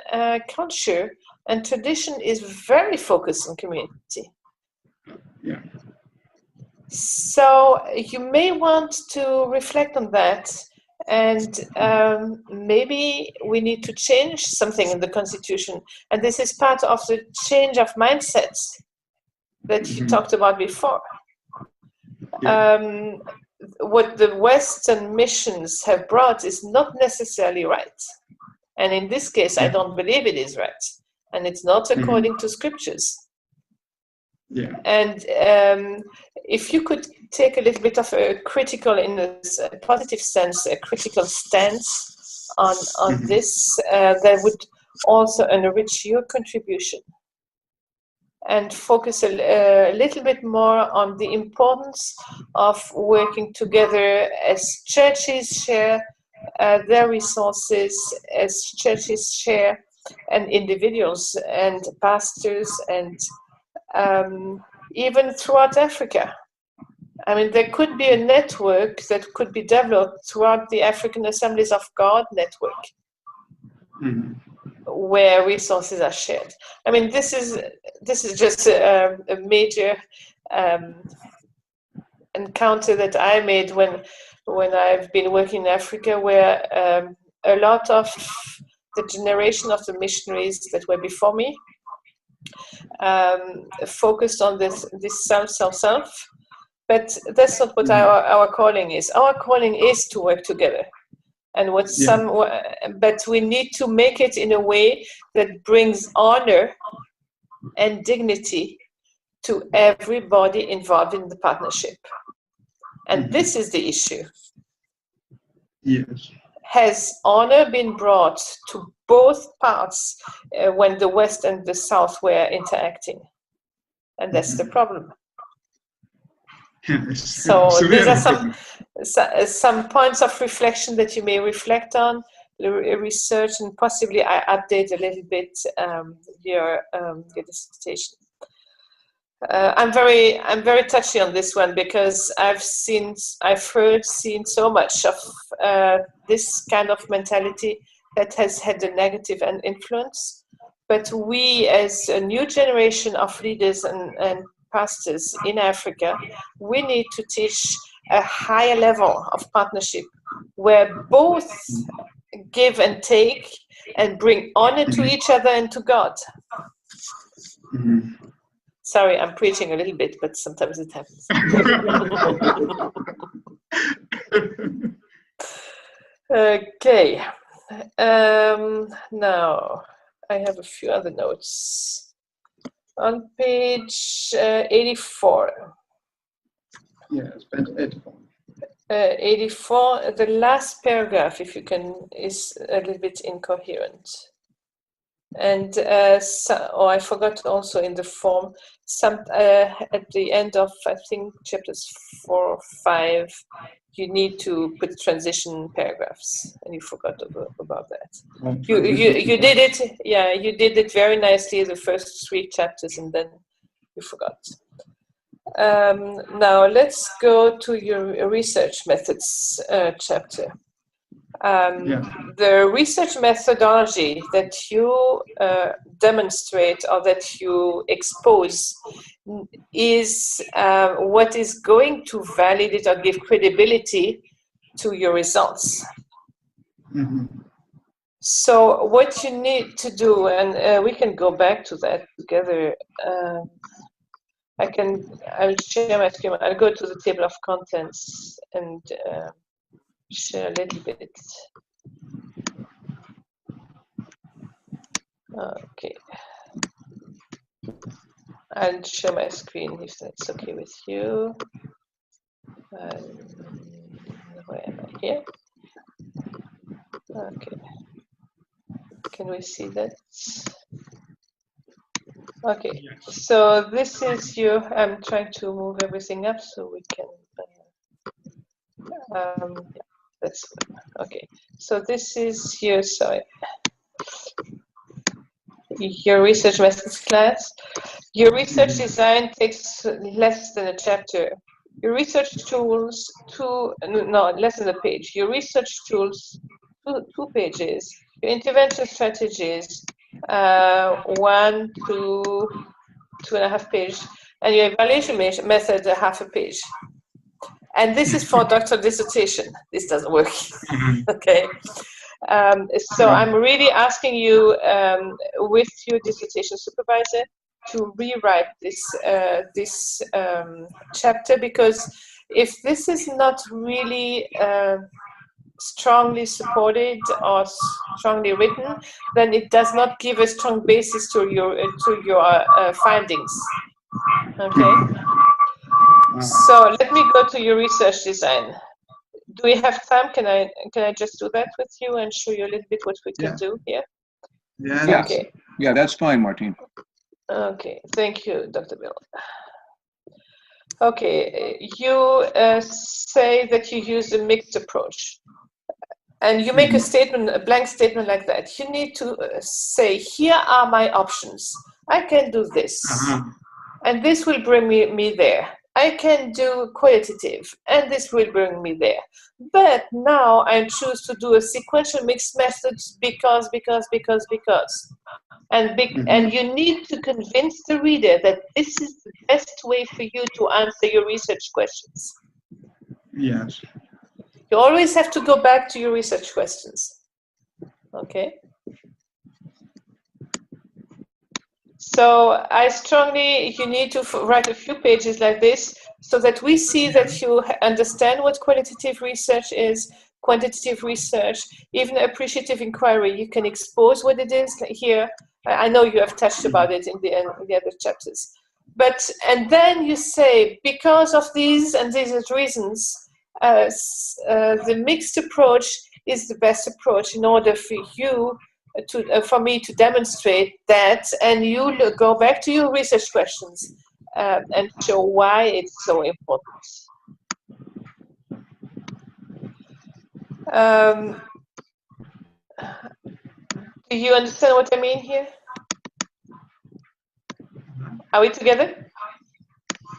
culture and tradition is very focused on community. Yeah. So you may want to reflect on that, and maybe we need to change something in the Constitution. And this is part of the change of mindsets that you talked about before. Yeah. What the Western missions have brought is not necessarily right. And in this case, I don't believe it is right. And it's not according to scriptures. Yeah. And if you could take a little bit of a critical, in a positive sense, a critical stance on this, that would also enrich your contribution and focus a little bit more on the importance of working together as churches share their resources, as churches share, and individuals and pastors and even throughout Africa. I mean, there could be a network that could be developed throughout the African Assemblies of God network. where resources are shared. I mean, this is just a major encounter that I made when I've been working in Africa, where a lot of the generation of the missionaries that were before me focused on this self. But that's not what our calling is. Our calling is to work together. And but we need to make it in a way that brings honor and dignity to everybody involved in the partnership. And this is the issue. Yes. Has honor been brought to both parts when the West and the South were interacting? And that's the problem. So these are some points of reflection that you may reflect on, research, and possibly I update a little bit your dissertation. I'm very touchy on this one because I've seen so much of this kind of mentality that has had a negative influence. But we, as a new generation of leaders and pastors in Africa, we need to teach a higher level of partnership where both give and take and bring honor to each other and to God. Sorry, I'm preaching a little bit, but sometimes it happens. Okay. Now, I have a few other notes. On page 84. Yes, page 84. 84, the last paragraph, if you can, is a little bit incoherent. And I forgot also in the form, at the end of, I think, chapters 4 or 5, you need to put transition paragraphs, and you forgot about that. You did it, yeah, you did it very nicely the first 3 chapters, and then you forgot. Now let's go to your research methods chapter. The research methodology that you demonstrate or that you expose is what is going to validate or give credibility to your results. So what you need to do, and we can go back to that together. I'll share my screen. I'll go to the table of contents and share a little bit. Okay. I'll share my screen if that's okay with you. Where am I here? Okay. Can we see that? Okay. So this is you. I'm trying to move everything up so we can. That's good. Okay. So this is your. Sorry. Your research methods class. Your research design takes less than a chapter. Your research tools, less than a page. Your research tools, 2 pages. Your intervention strategies, 1 to 2.5 pages. And your evaluation method, 1/2 page. And this is for doctoral dissertation. This doesn't work. Okay. So I'm really asking you, with your dissertation supervisor, to rewrite this chapter, because if this is not really strongly supported or strongly written, then it does not give a strong basis to your findings. Okay. So let me go to your research design. Do we have time? Can I just do that with you and show you a little bit what we can do here? Yeah. Okay. Yeah, that's fine, Martine. Okay. Thank you, Dr. Bill. Okay. You say that you use a mixed approach, and you make a statement, a blank statement like that. You need to say, here are my options. I can do this, and this will bring me there. I I can do qualitative, and this will bring me there. But now I choose to do a sequential mixed methods because. And you need to convince the reader that this is the best way for you to answer your research questions. Yes. You always have to go back to your research questions. Okay? So you need to write a few pages like this so that we see that you understand what qualitative research is, quantitative research, even appreciative inquiry. You can expose what it is here. I know you have touched about it in the other chapters. And then you say, because of these and these reasons, the mixed approach is the best approach in order for you for me to demonstrate that, and you go back to your research questions and show why it's so important. Do you understand what I mean here? Are we together?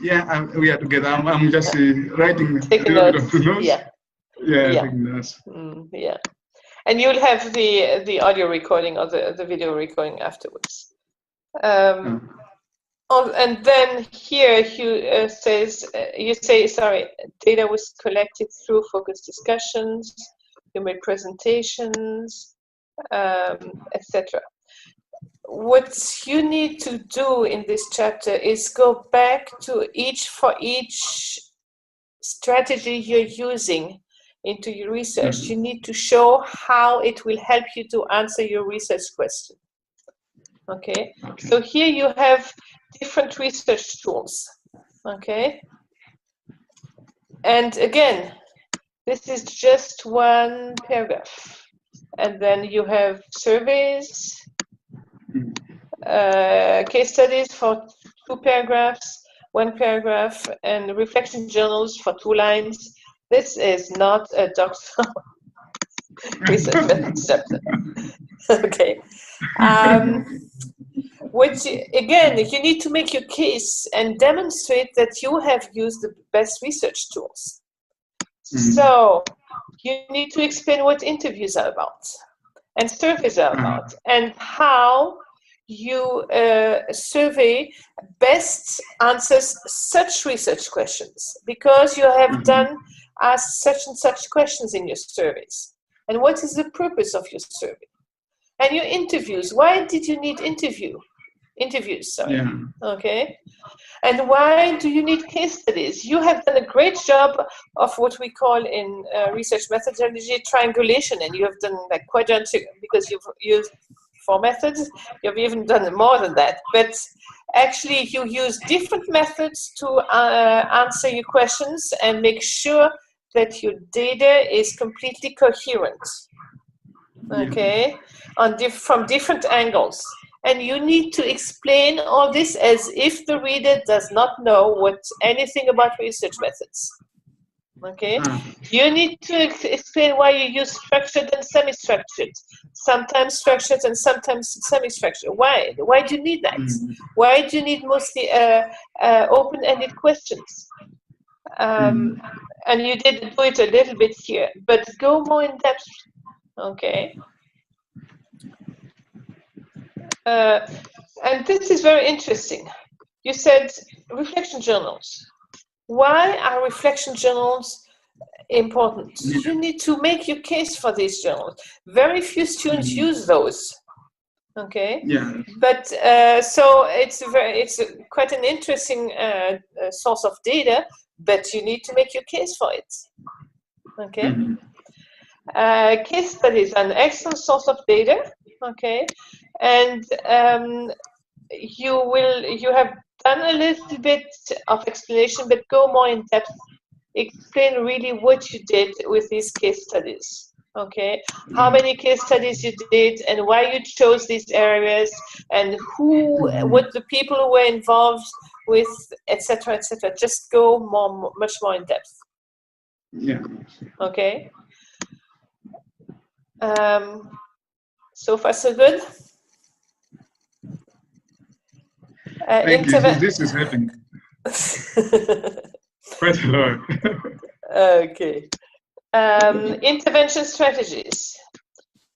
Yeah, we are together. I'm just writing taking a little notes. bit of notes. Yeah. Taking notes. Yeah. And you'll have the audio recording or the video recording afterwards. And then here you say, data was collected through focus discussions, you made presentations, etc. What you need to do in this chapter is go back to each strategy you're using into your research. You need to show how it will help you to answer your research question. Okay. So here you have different research tools. Okay. And again, this is just one paragraph. And then you have surveys, case studies for 2 paragraphs, 1 paragraph, and reflection journals for 2 lines. This is not a doctoral research methods chapter. Okay. Which, again, you need to make your case and demonstrate that you have used the best research tools. So you need to explain what interviews are about and surveys are about and how you survey best answers such research questions, because you have asked such and such questions in your surveys. And what is the purpose of your survey? And your interviews, why did you need interviews? Okay. And why do you need case studies? You have done a great job of what we call in research methodology triangulation, and you have done like quadrant, because you've used 4 methods. You've even done more than that. But actually, you use different methods to answer your questions and make sure that your data is completely coherent. Okay, from different angles. And you need to explain all this as if the reader does not know anything about research methods. Okay, you need to explain why you use structured and semi-structured, sometimes structured and sometimes semi-structured. Why? Why do you need that? Why do you need mostly open-ended questions? And you did do it a little bit here, but go more in depth. Okay. And this is very interesting. You said reflection journals. Why are reflection journals important? You need to make your case for these journals. Very few students use those. Okay. Yeah. But so it's quite an interesting source of data, but you need to make your case for it. Okay. Case studies are an excellent source of data. Okay. And you have done a little bit of explanation, but go more in depth. Explain really what you did with these case studies. Okay, how many case studies you did, and why you chose these areas, and what the people who were involved with, etc., etc. Just go much more in depth. Yeah. Okay. So far, so good. Thank you. This is happening. Quite a lot. Okay. Intervention strategies.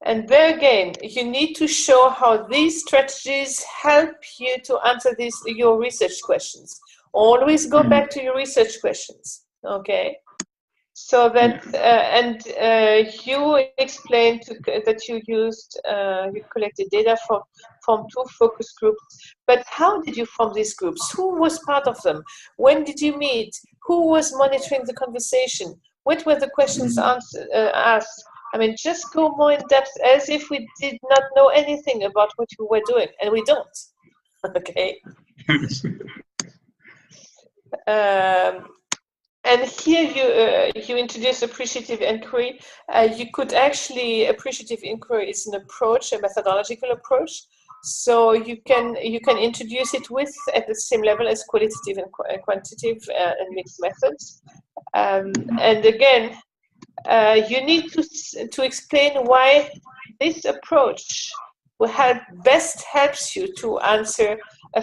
And there again, you need to show how these strategies help you to answer your research questions. Always go back to your research questions, okay? So that, you explained that you collected data from 2 focus groups, but how did you form these groups? Who was part of them? When did you meet? Who was monitoring the conversation? What were the questions asked? I mean, just go more in depth as if we did not know anything about what you were doing, and we don't, okay? And here you introduce appreciative inquiry. Appreciative inquiry is an approach, a methodological approach. So you can introduce it at the same level as qualitative and quantitative and mixed methods. And again, you need to explain why this approach best helps you to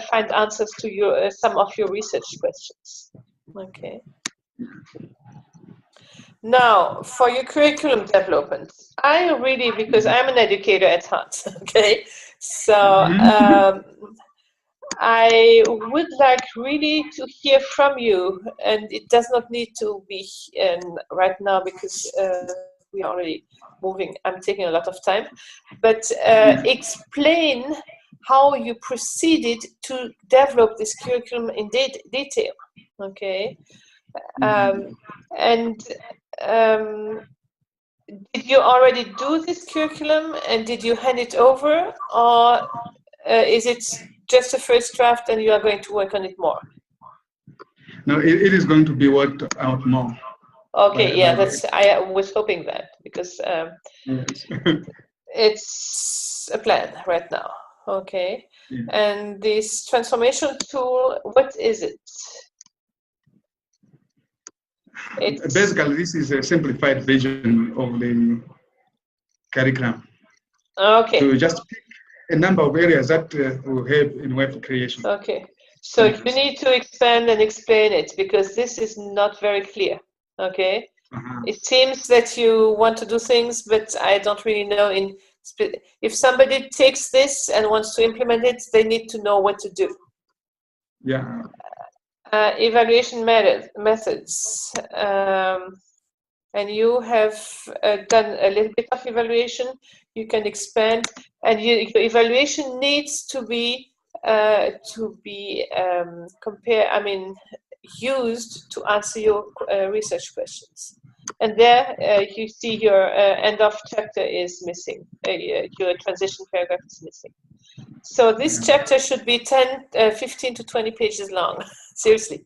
find answers to some of your research questions. Okay. Now, for your curriculum development, because I'm an educator at heart, okay? So I would like really to hear from you, and it does not need to be right now because we are already moving. I'm taking a lot of time, but explain how you proceeded to develop this curriculum in detail, okay? Did you already do this curriculum and did you hand it over, or is it just a first draft and you are going to work on it more? No, it is going to be worked out more. Okay, I was hoping that because yes. it's a plan right now. Okay, yeah. And this transformation tool, what is it? Basically, this is a simplified version of the curriculum. Okay. So just pick a number of areas that will help in web creation. Okay. So you need to expand and explain it because this is not very clear. Okay. It seems that you want to do things, but I don't really know. If somebody takes this and wants to implement it, they need to know what to do. Yeah. Evaluation methods. And you have done a little bit of evaluation. You can expand, and your evaluation needs to be used to answer your research questions. And there you see your end of chapter is missing. Your transition paragraph is missing. So this chapter should be 15 to 20 pages long. Seriously.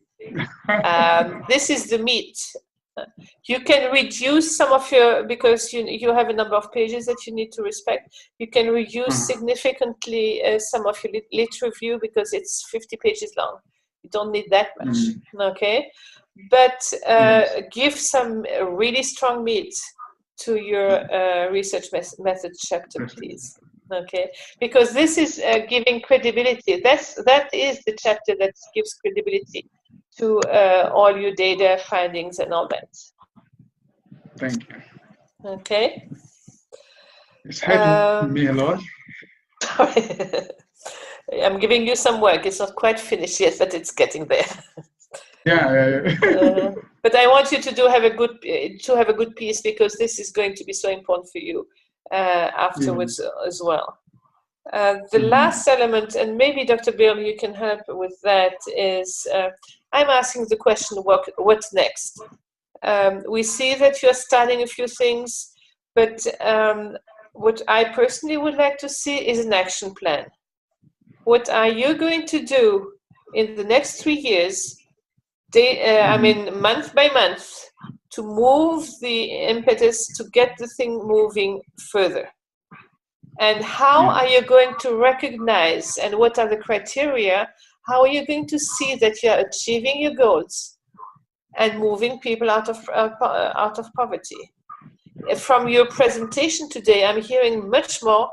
This is the meat. You can reduce some of because you have a number of pages that you need to respect. You can reduce significantly some of your lit review because it's 50 pages long. You don't need that much, okay? But give some really strong meat to your research method chapter, please. Okay, because this is giving credibility. That is the chapter that gives credibility to all your data findings and all that. Thank you. Okay. It's helping me a lot. Sorry. I'm giving you some work. It's not quite finished yet, but it's getting there. Yeah. But I want you to have a good piece because this is going to be so important for you afterwards as well. The last element, and maybe Dr. Bill, you can help with that, is I'm asking the question, what's next? We see that you're starting a few things, but what I personally would like to see is an action plan. What are you going to do in the next 3 years, month by month, to move the impetus to get the thing moving further? And how are you going to recognize, and what are the criteria? How are you going to see that you're achieving your goals and moving people out of poverty? From your presentation today, I'm hearing much more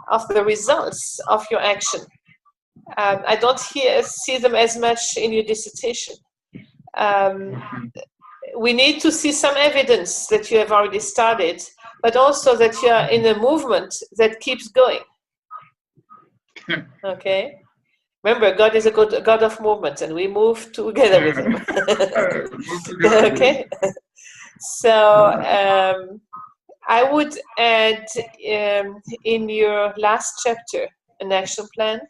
of the results of your action. I don't see them as much in your dissertation. we need to see some evidence that you have already started, but also that you are in a movement that keeps going. Okay? Remember, God is a God of movement, and we move together with Him. Okay? So I would add in your last chapter an action plan.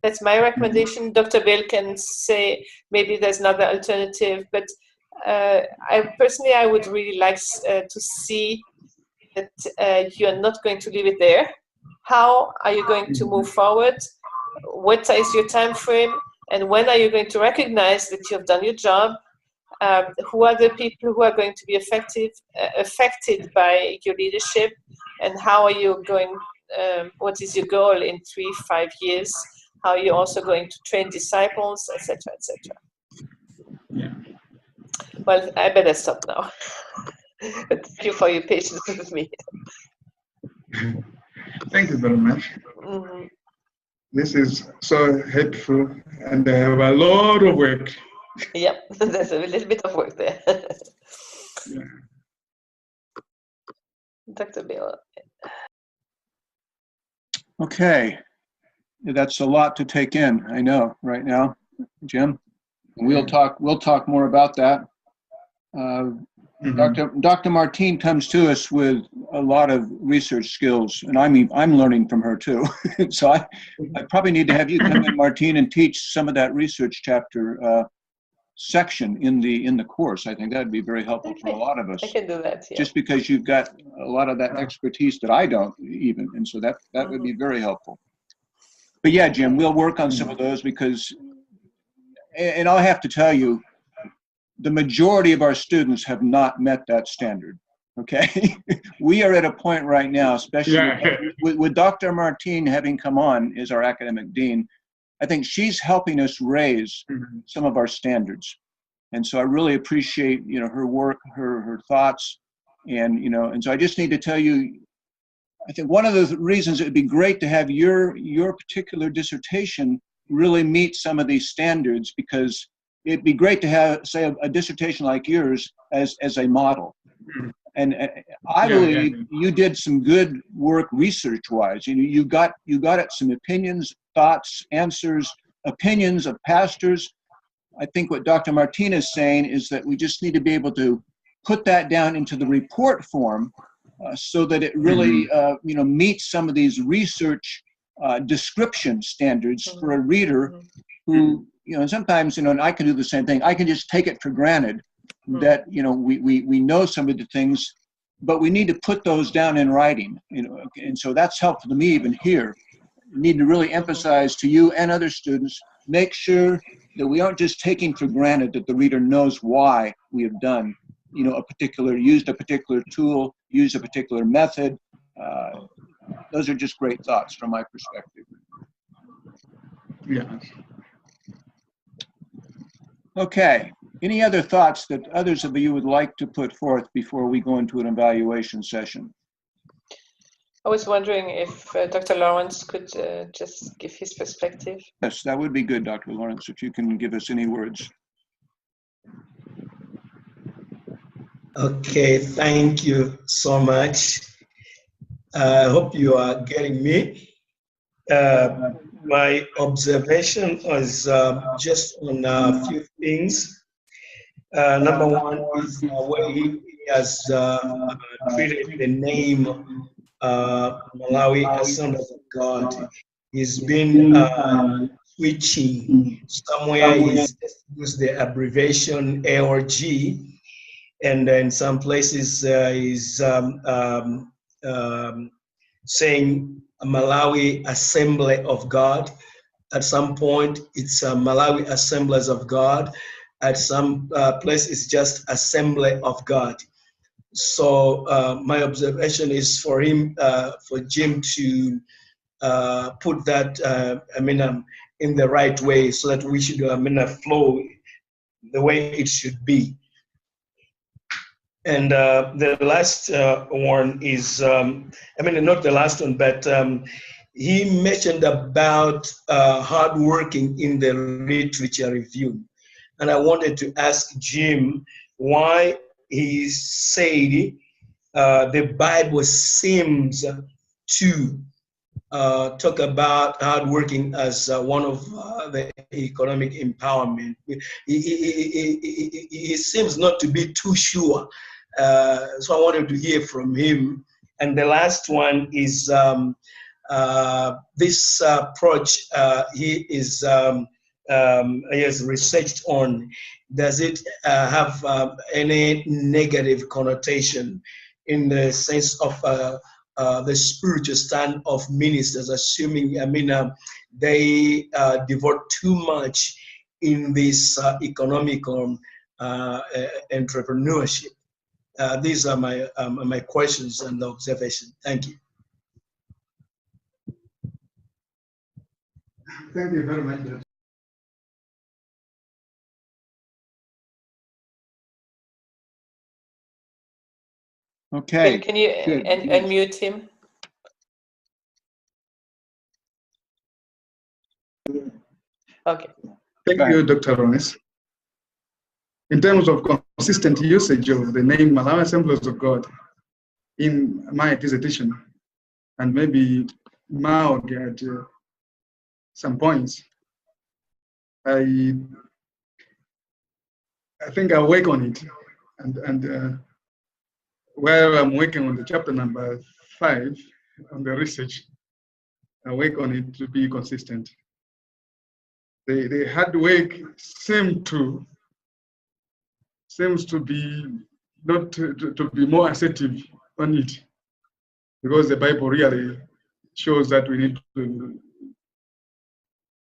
That's my recommendation. Dr. Bill can say maybe there's another alternative, but I would really like to see that you're not going to leave it there. How are you going to move forward? What is your time frame? And when are you going to recognize that you've done your job? Who are the people who are going to be affected by your leadership? And how are you going, what is your goal in 3-5 years? How are you also going to train disciples, etc., etc.? Yeah. Well, I better stop now. But thank you for your patience with me. Thank you very much. Mm-hmm. This is so helpful, and I have a lot of work. Yep, there's a little bit of work there. Yeah. Dr. Bill. Okay, that's a lot to take in. I know right now, Jim. We'll talk more about that. Dr. Martine comes to us with a lot of research skills, and I'm learning from her too. So I probably need to have you come in, Martine, and teach some of that research chapter section in the course. I think that'd be very helpful for a lot of us. I can do that. Yeah. Just because you've got a lot of that expertise that I don't even, and so that would be very helpful. But yeah, Jim, we'll work on some of those because, and I'll have to tell you, the majority of our students have not met that standard, okay? We are at a point right now, especially with Dr. Martine having come on as our academic dean, I think she's helping us raise some of our standards. And so I really appreciate, her work, her thoughts, and so I just need to tell you, I think one of the reasons it would be great to have your particular dissertation really meet some of these standards, because it'd be great to have, say, a dissertation like yours as a model. And I believe you did some good work research-wise. You got at some opinions, thoughts, answers, opinions of pastors. I think what Dr. Martine is saying is that we just need to be able to put that down into the report form so that it really meets some of these research description standards for a reader who, and sometimes, and I can do the same thing. I can just take it for granted that, we know some of the things, but we need to put those down in writing, and so that's helpful to me even here. We need to really emphasize to you and other students, make sure that we aren't just taking for granted that the reader knows why we have done, used a particular tool, used a particular method. Those are just great thoughts from my perspective. Yeah. Okay. Any other thoughts that others of you would like to put forth before we go into an evaluation session? I was wondering if Dr. Lawrence could just give his perspective. Yes, that would be good, Dr. Lawrence, if you can give us any words. Okay, thank you so much. I hope you are getting me. My observation is just on a few things. Number one is the way he has treated the name Malawi Assemblies of God. He's been switching. Somewhere he's used the abbreviation ARG, and in some places he's saying Malawi Assembly of God. At some point, it's Malawi Assemblies of God. At some place, it's just Assembly of God. So my observation is for him, for Jim to put that, in the right way, so that we should, flow the way it should be. And the last one is, not the last one, but he mentioned about hard working in the literature review. and I wanted to ask Jim why he said the Bible seems to talk about hardworking as one of the economic empowerment. He seems not to be too sure. So I wanted to hear from him. And the last one is this approach he has researched on. Does it have any negative connotation in the sense of the spiritual stand of ministers, assuming, they devote too much in this economic entrepreneurship? These are my questions and observations. Thank you. Thank you very much. Okay. Can you good. unmute him? Okay. Thank you, Dr. Ronis. In terms of consistent usage of the name Malawi Assemblies of God in my dissertation, and maybe Mao at some points, I think I'll work on it, and while I'm working on the chapter number 5 on the research, I work on it to be consistent. The hard work seems to be not to be more assertive on it, because the Bible really shows that we need to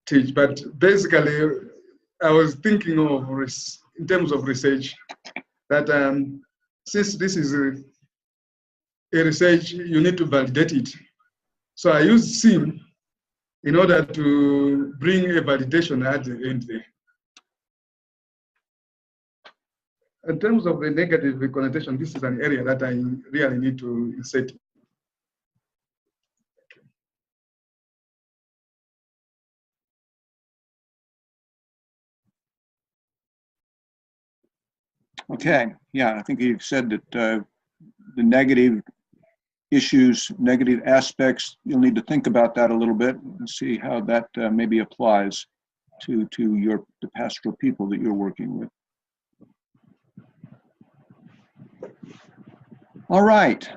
teach. But basically, I was thinking of, in terms of research, that since this is a research, you need to validate it. So I use SIM in order to bring a validation at the end there. In terms of the negative connotation, this is an area that I really need to insert. Okay. Yeah, I think you've said that the negative issues, negative aspects, you'll need to think about that a little bit and see how that maybe applies to the pastoral people that you're working with. All right.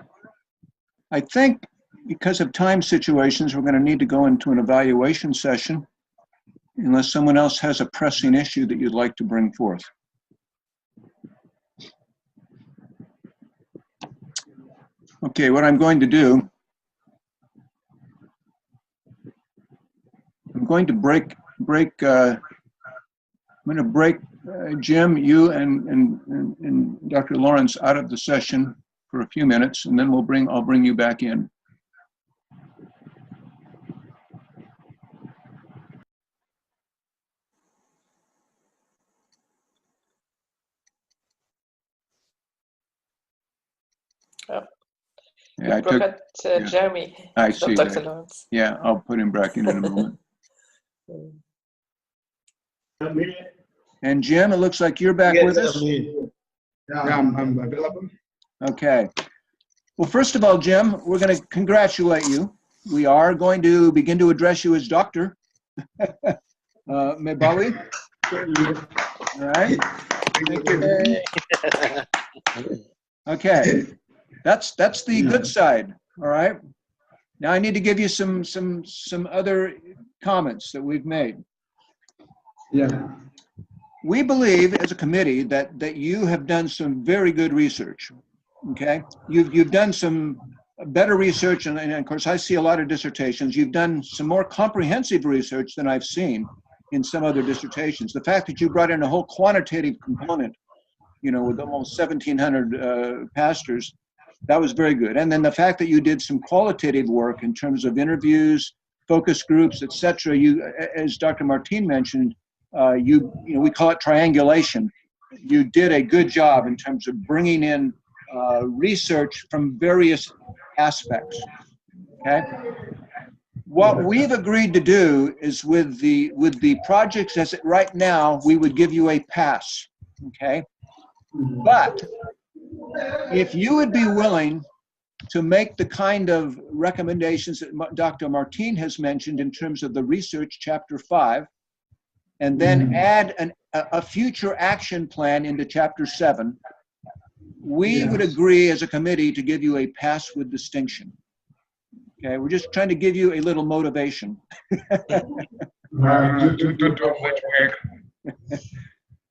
I think because of time situations, we're going to need to go into an evaluation session unless someone else has a pressing issue that you'd like to bring forth. Okay, what I'm going to do, I'm going to break Jim, you and Dr. Lawrence out of the session for a few minutes, and then I'll bring you back in. Oh. Yeah, You forgot Jeremy. I see Dr. that. Lawrence. Yeah, I'll put him back in a moment. And Jim, it looks like you're back Yes, with us. Yeah, I'm available. Okay. Well, first of all, Jim, we're going to congratulate you. We are going to begin to address you as doctor. Mbewe. All right. Thank you. Okay. That's the good side. All right. Now I need to give you some other comments that we've made. Yeah. We believe as a committee that you have done some very good research. Okay. You've done some better research, and of course I see a lot of dissertations. You've done some more comprehensive research than I've seen in some other dissertations. The fact that you brought in a whole quantitative component, with almost 1,700 pastors, that was very good. And then the fact that you did some qualitative work in terms of interviews, focus groups, etc. You, as Dr. Martin mentioned, we call it triangulation. You did a good job in terms of bringing in research from various aspects. Okay. What we've agreed to do is with the projects as it right now, we would give you a pass, okay? But if you would be willing to make the kind of recommendations that Dr. Martin has mentioned in terms of the research, chapter 5, and then add a future action plan into chapter 7, we would agree as a committee to give you a pass with distinction. Okay, we're just trying to give you a little motivation.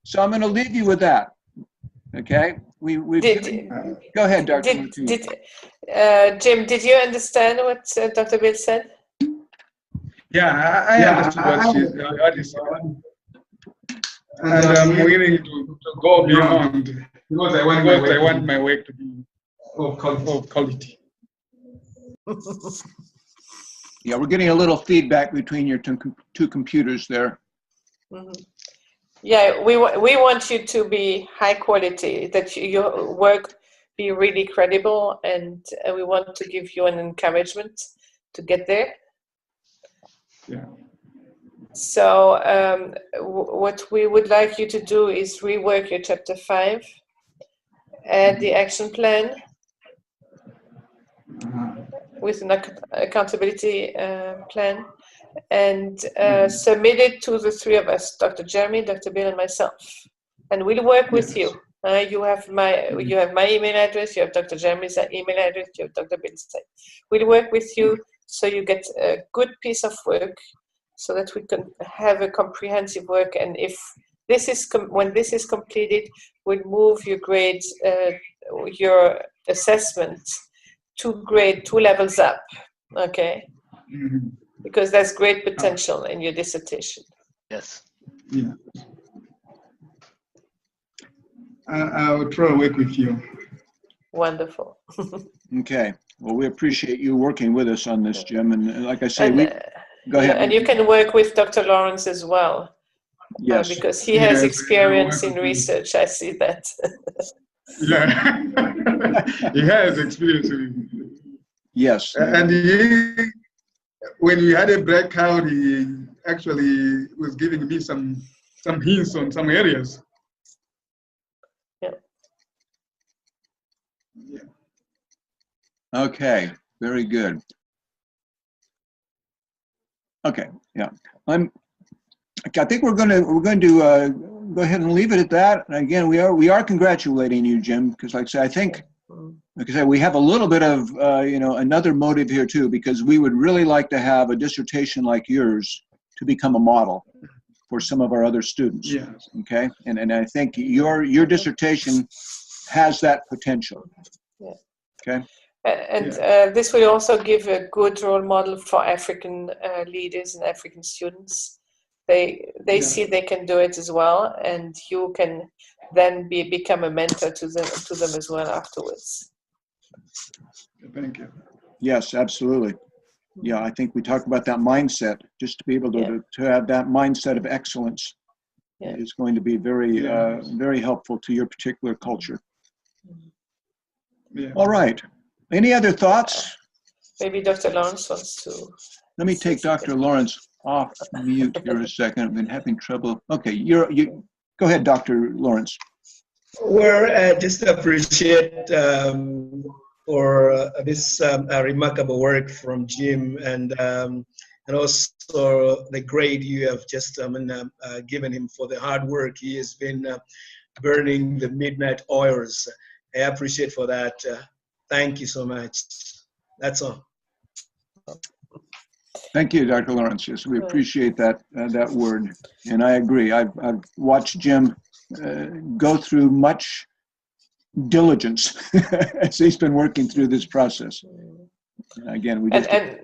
So I'm going to leave you with that. Okay, go ahead, Dr. Martin. Jim, did you understand what Dr. Bill said? Yeah, I understood what she said. And I'm willing to go beyond because I want my work to be of quality. Yeah, we're getting a little feedback between your two computers there. Mm-hmm. Yeah, we want you to be high quality, that your work be really credible, and we want to give you an encouragement to get there. Yeah. So what we would like you to do is rework your chapter 5, add the action plan with an accountability plan, and submit it to the three of us, Dr. Jeremy, Dr. Bill, and myself. And we'll work with you. You have my email address, you have Dr. Jeremy's email address, you have Dr. Bill's. We'll work with you so you get a good piece of work, so that we can have a comprehensive work. And if this is when this is completed, we'll move your grades, your assessment, two levels up. Okay. Mm-hmm. Because there's great potential in your dissertation. Yes. Yeah. I will try to work with you. Wonderful. Okay. Well, we appreciate you working with us on this, Jim. And like I say, go ahead. And you can work with Dr. Lawrence as well. Yes. Because he has experience in research. I see that. Yeah. He has experience. Yes. And when we had a breakout, he actually was giving me some hints on some areas. Yeah. Yeah. Okay. Very good. Okay. Yeah. I think we're going to go ahead and leave it at that. And again, we are congratulating you, Jim, because like I say, I think, like I said, we have a little bit of another motive here too, because we would really like to have a dissertation like yours to become a model for some of our other students. Yes. Okay, and I think your dissertation has that potential. Yeah. Okay. And this will also give a good role model for African leaders and African students. They see they can do it as well, and you can then become a mentor to them as well afterwards. Thank you. Yes, absolutely. Yeah, I think we talked about that mindset. Just to be able to have that mindset of excellence is going to be very very helpful to your particular culture. Yeah. All right. Any other thoughts? Maybe Dr. Lawrence wants to. Let me take Dr. Lawrence off mute here a second. I've been having trouble. Okay, you go ahead, Dr. Lawrence. Well, just appreciate for this remarkable work from Jim, and also the grade you have just given him for the hard work he has been burning the midnight oils. I appreciate for that. Thank you so much. That's all. Thank you, Dr. Lawrence. Yes, we appreciate that word, and I agree. I've watched Jim go through much diligence as he's been working through this process. Again, we just and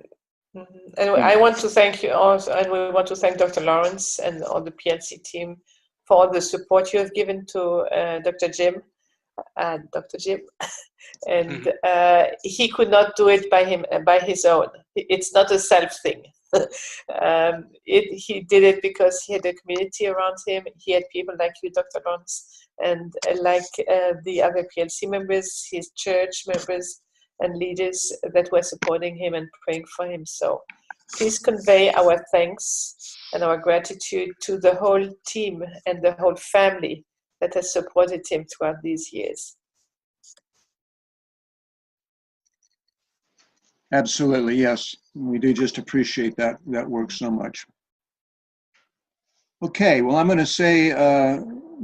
I want to thank you also, and we want to thank Dr. Lawrence and all the PLC team for all the support you have given to Dr. Jim. And he could not do it by his own. It's not a self thing. He did it because he had a community around him. He had people like you, Dr. Lawrence, and like the other PLC members, his church members and leaders that were supporting him and praying for him. So please convey our thanks and our gratitude to the whole team and the whole family that has supported him throughout these years. Absolutely, yes. We do just appreciate that work so much. Okay, well, I'm going to say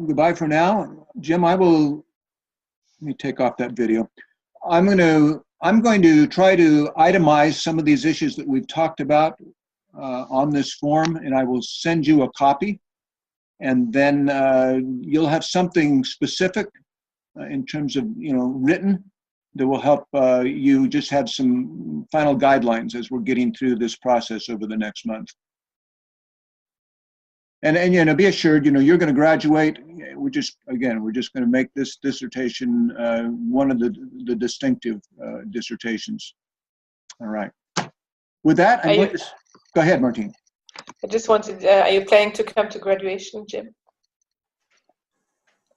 goodbye for now. Jim, let me take off that video. I'm going to try to itemize some of these issues that we've talked about on this form, and I will send you a copy. And then you'll have something specific in terms of, written that will help you just have some final guidelines as we're getting through this process over the next month. And be assured, you're going to graduate. We're just going to make this dissertation one of the distinctive dissertations. All right. With that, go ahead, Martine. I just wanted, are you planning to come to graduation, Jim?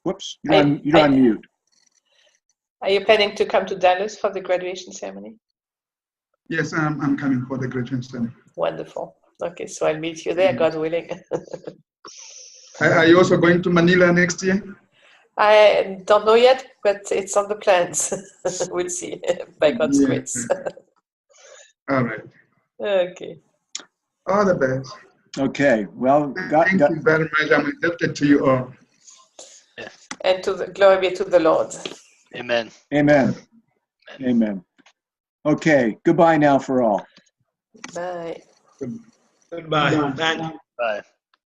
Whoops, you're on mute. Are you planning to come to Dallas for the graduation ceremony? Yes, I'm coming for the graduation ceremony. Wonderful. Okay, so I'll meet you there, God willing. Are you also going to Manila next year? I don't know yet, but it's on the plans. We'll see, by God's grace. All right. Okay. All the best. Okay, well, thank you very much. I'm indebted to you all. And glory be to the Lord. Amen. Amen. Amen. Okay, goodbye now for all. Bye. Goodbye. Thank you. Bye.